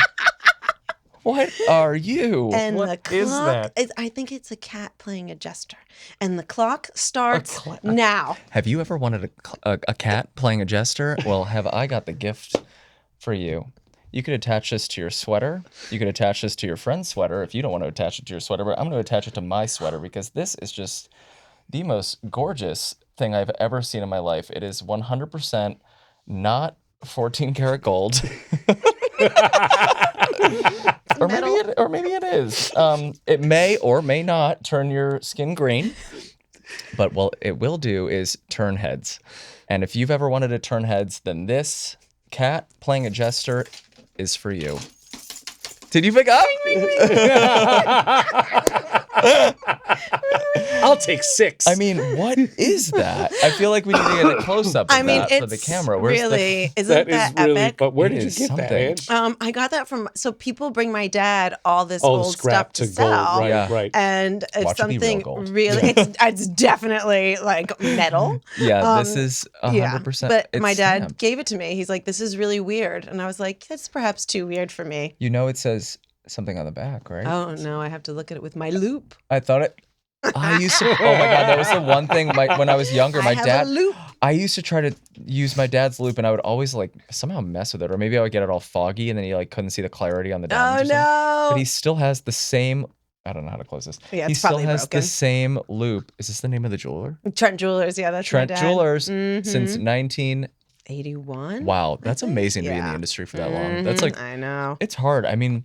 What are you? And What the is clock that? I think it's a cat playing a jester. And the clock starts now. Have you ever wanted a cat playing a jester? Well, have I got the gift for you. You could attach this to your sweater. You could attach this to your friend's sweater if you don't want to attach it to your sweater. But I'm going to attach it to my sweater because this is just the most gorgeous thing I've ever seen in my life. It is 100% not 14 karat gold. Or maybe it is. It may or may not turn your skin green, but what it will do is turn heads. And if you've ever wanted to turn heads, then this cat playing a jester is for you. Did you pick up? I'll take 6. I mean, what is that? I feel like we need to get a close up of I mean, that it's for the camera. Where's really, isn't that that is really. epic? But where It did you is get something. that, Ange? I got that from, so people bring my dad all this old scrap stuff to to sell. gold. Right, Yeah. right. And it's Watch it be real something gold. really, it's definitely like metal. Yeah, this is 100%. Yeah, but it's my dad stamped. gave it to me. He's like, this is really weird. And I was like, that's perhaps too weird for me. You know it says something on the back, right? Oh, no, I have to look at it with my loop. I thought it. I used to. Oh my god, that was the one thing. When I was younger, my I have dad. a loop. I used to try to use my dad's loop, and I would always like somehow mess with it, or maybe I would get it all foggy, and then he like couldn't see the clarity on the diamond. Oh, no. But he still has the same. I don't know how to close this. Yeah, he it's still probably has broken. the same loop. Is this the name of the jeweler? Trent Jewelers. Yeah, that's Trent my dad. Jewelers since 81. Wow, that's amazing to be in the industry for that long. That's like, I know. it's hard. I mean,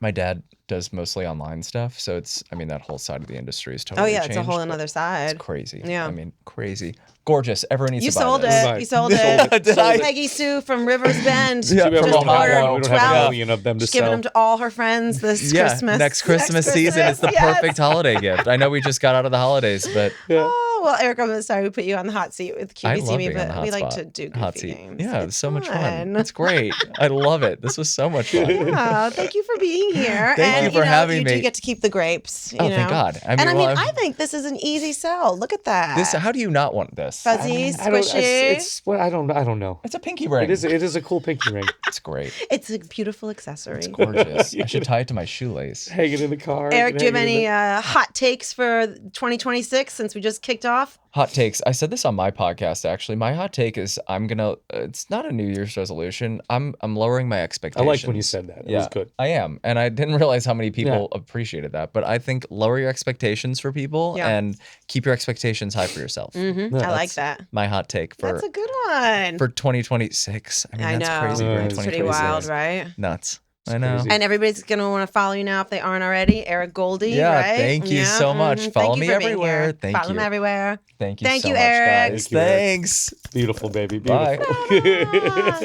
my dad does mostly online stuff, so it's, I mean, that whole side of the industry is totally changed. It's a whole another side. It's crazy. Yeah. I mean, crazy. Gorgeous. Everyone needs You to buy sold this. it. You sold it. Did I? Peggy Sue from Rivers Bend. Yeah, just from ordered Ohio. We don't have a 12. million of them to She's giving sell. them to all her friends this Christmas. Next Christmas season. It's the perfect holiday gift. I know we just got out of the holidays, but Oh, well, Eric, I'm sorry we put you on the hot seat with I QVC love me, being on the but hot we like spot. to do Hot goofy seat. games. Yeah, it's so much fun. fun. It's great. I love it. This was so much fun. Yeah, thank you for being here. Thank you for having me. You do get to keep the grapes. Oh, thank God. I mean, I think this is an easy sell. Look at that. this. How do you not want this? Fuzzy, I don't, squishy. I don't know. It's a pinky ring. It is a cool pinky ring. It's great. It's a beautiful accessory. It's gorgeous. I should tie it to my shoelace. Hang it in the car. Eric, do you have any hot takes for 2026 since we just kicked off? Hot takes. I said this on my podcast, actually. My hot take is it's not a New Year's resolution. I'm lowering my expectations. I liked when you said that. It was good. I am. And I didn't realize how many people appreciated that. But I think lower your expectations for people and keep your expectations high for yourself. Mm-hmm. I like that. My hot take That's a good one. for 2026. I mean, that's crazy. We're in It's pretty wild, right? Nuts. I know. crazy. And everybody's going to want to follow you now if they aren't already. Eric Goldie, Yeah, right? thank you so much. Follow Thank you me for being everywhere. here. Thank Follow you. me everywhere. Thank you Thank so you, much, Eric. guys. Thank you, Eric. Thanks. Beautiful, baby. Beautiful. Bye.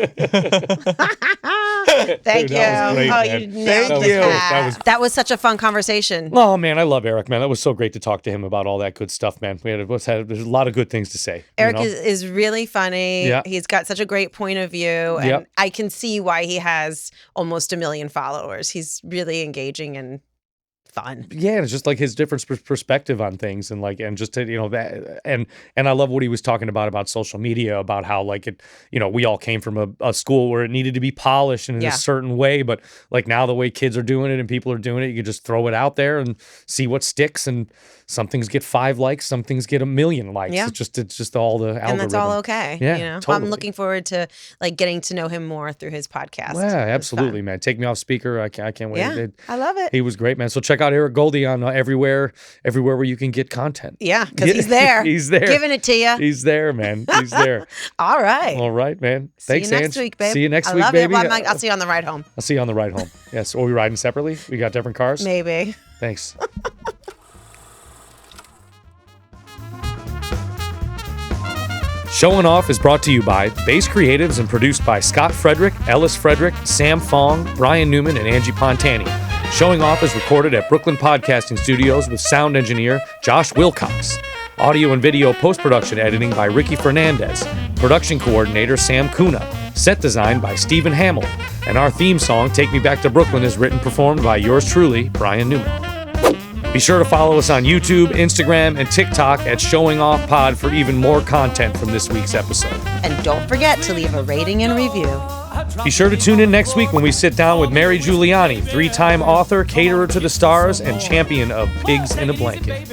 Thank Dude, you. that was great, Oh, man. you nailed Thank it. you. That was such a fun conversation. Oh man, I love Eric, man. That was so great to talk to him about all that good stuff, man. There's a lot of good things to say. Eric you know? is really funny. Yeah. He's got such a great point of view. And Yep. I can see why he has almost 1 million followers. He's really engaging and fun. Yeah, it's just like his different perspective on things, and just to, that, and I love what he was talking about social media, about how like it, we all came from a school where it needed to be polished in a certain way, but like now the way kids are doing it and people are doing it, you can just throw it out there and see what sticks, and some things get 5 likes, some things get 1 million likes. Yeah. It's just all the algorithm. And that's all okay. Yeah, totally. I'm looking forward to like getting to know him more through his podcast. Yeah, absolutely, man. Take me off speaker. I can't wait. Yeah, I love it. He was great, man. So check out Eric Goldie on everywhere where you can get content. Yeah, because he's there. He's there. Giving it to you. He's there, man. He's there. All right. All right, man. Thanks, See you next Ange. week, babe. See you next I week, love baby. it. Well, I'll see you on the ride home. I'll see you on the ride home. Yes. Are we riding separately? We got different cars? Maybe. Thanks. Showing Off is brought to you by Base Creatives and produced by Scott Frederick, Ellis Frederick, Sam Fong, Brian Newman, and Angie Pontani. Showing Off is recorded at Brooklyn Podcasting Studios with sound engineer Josh Wilcox. Audio and video post-production editing by Ricky Fernandez. Production coordinator Sam Kuna. Set design by Stephen Hamill. And our theme song, Take Me Back to Brooklyn, is written and performed by yours truly, Brian Newman. Be sure to follow us on YouTube, Instagram, and TikTok at Showing Off Pod for even more content from this week's episode. And don't forget to leave a rating and review. Be sure to tune in next week when we sit down with Mary Giuliani, 3-time author, caterer to the stars, and champion of Pigs in a Blanket.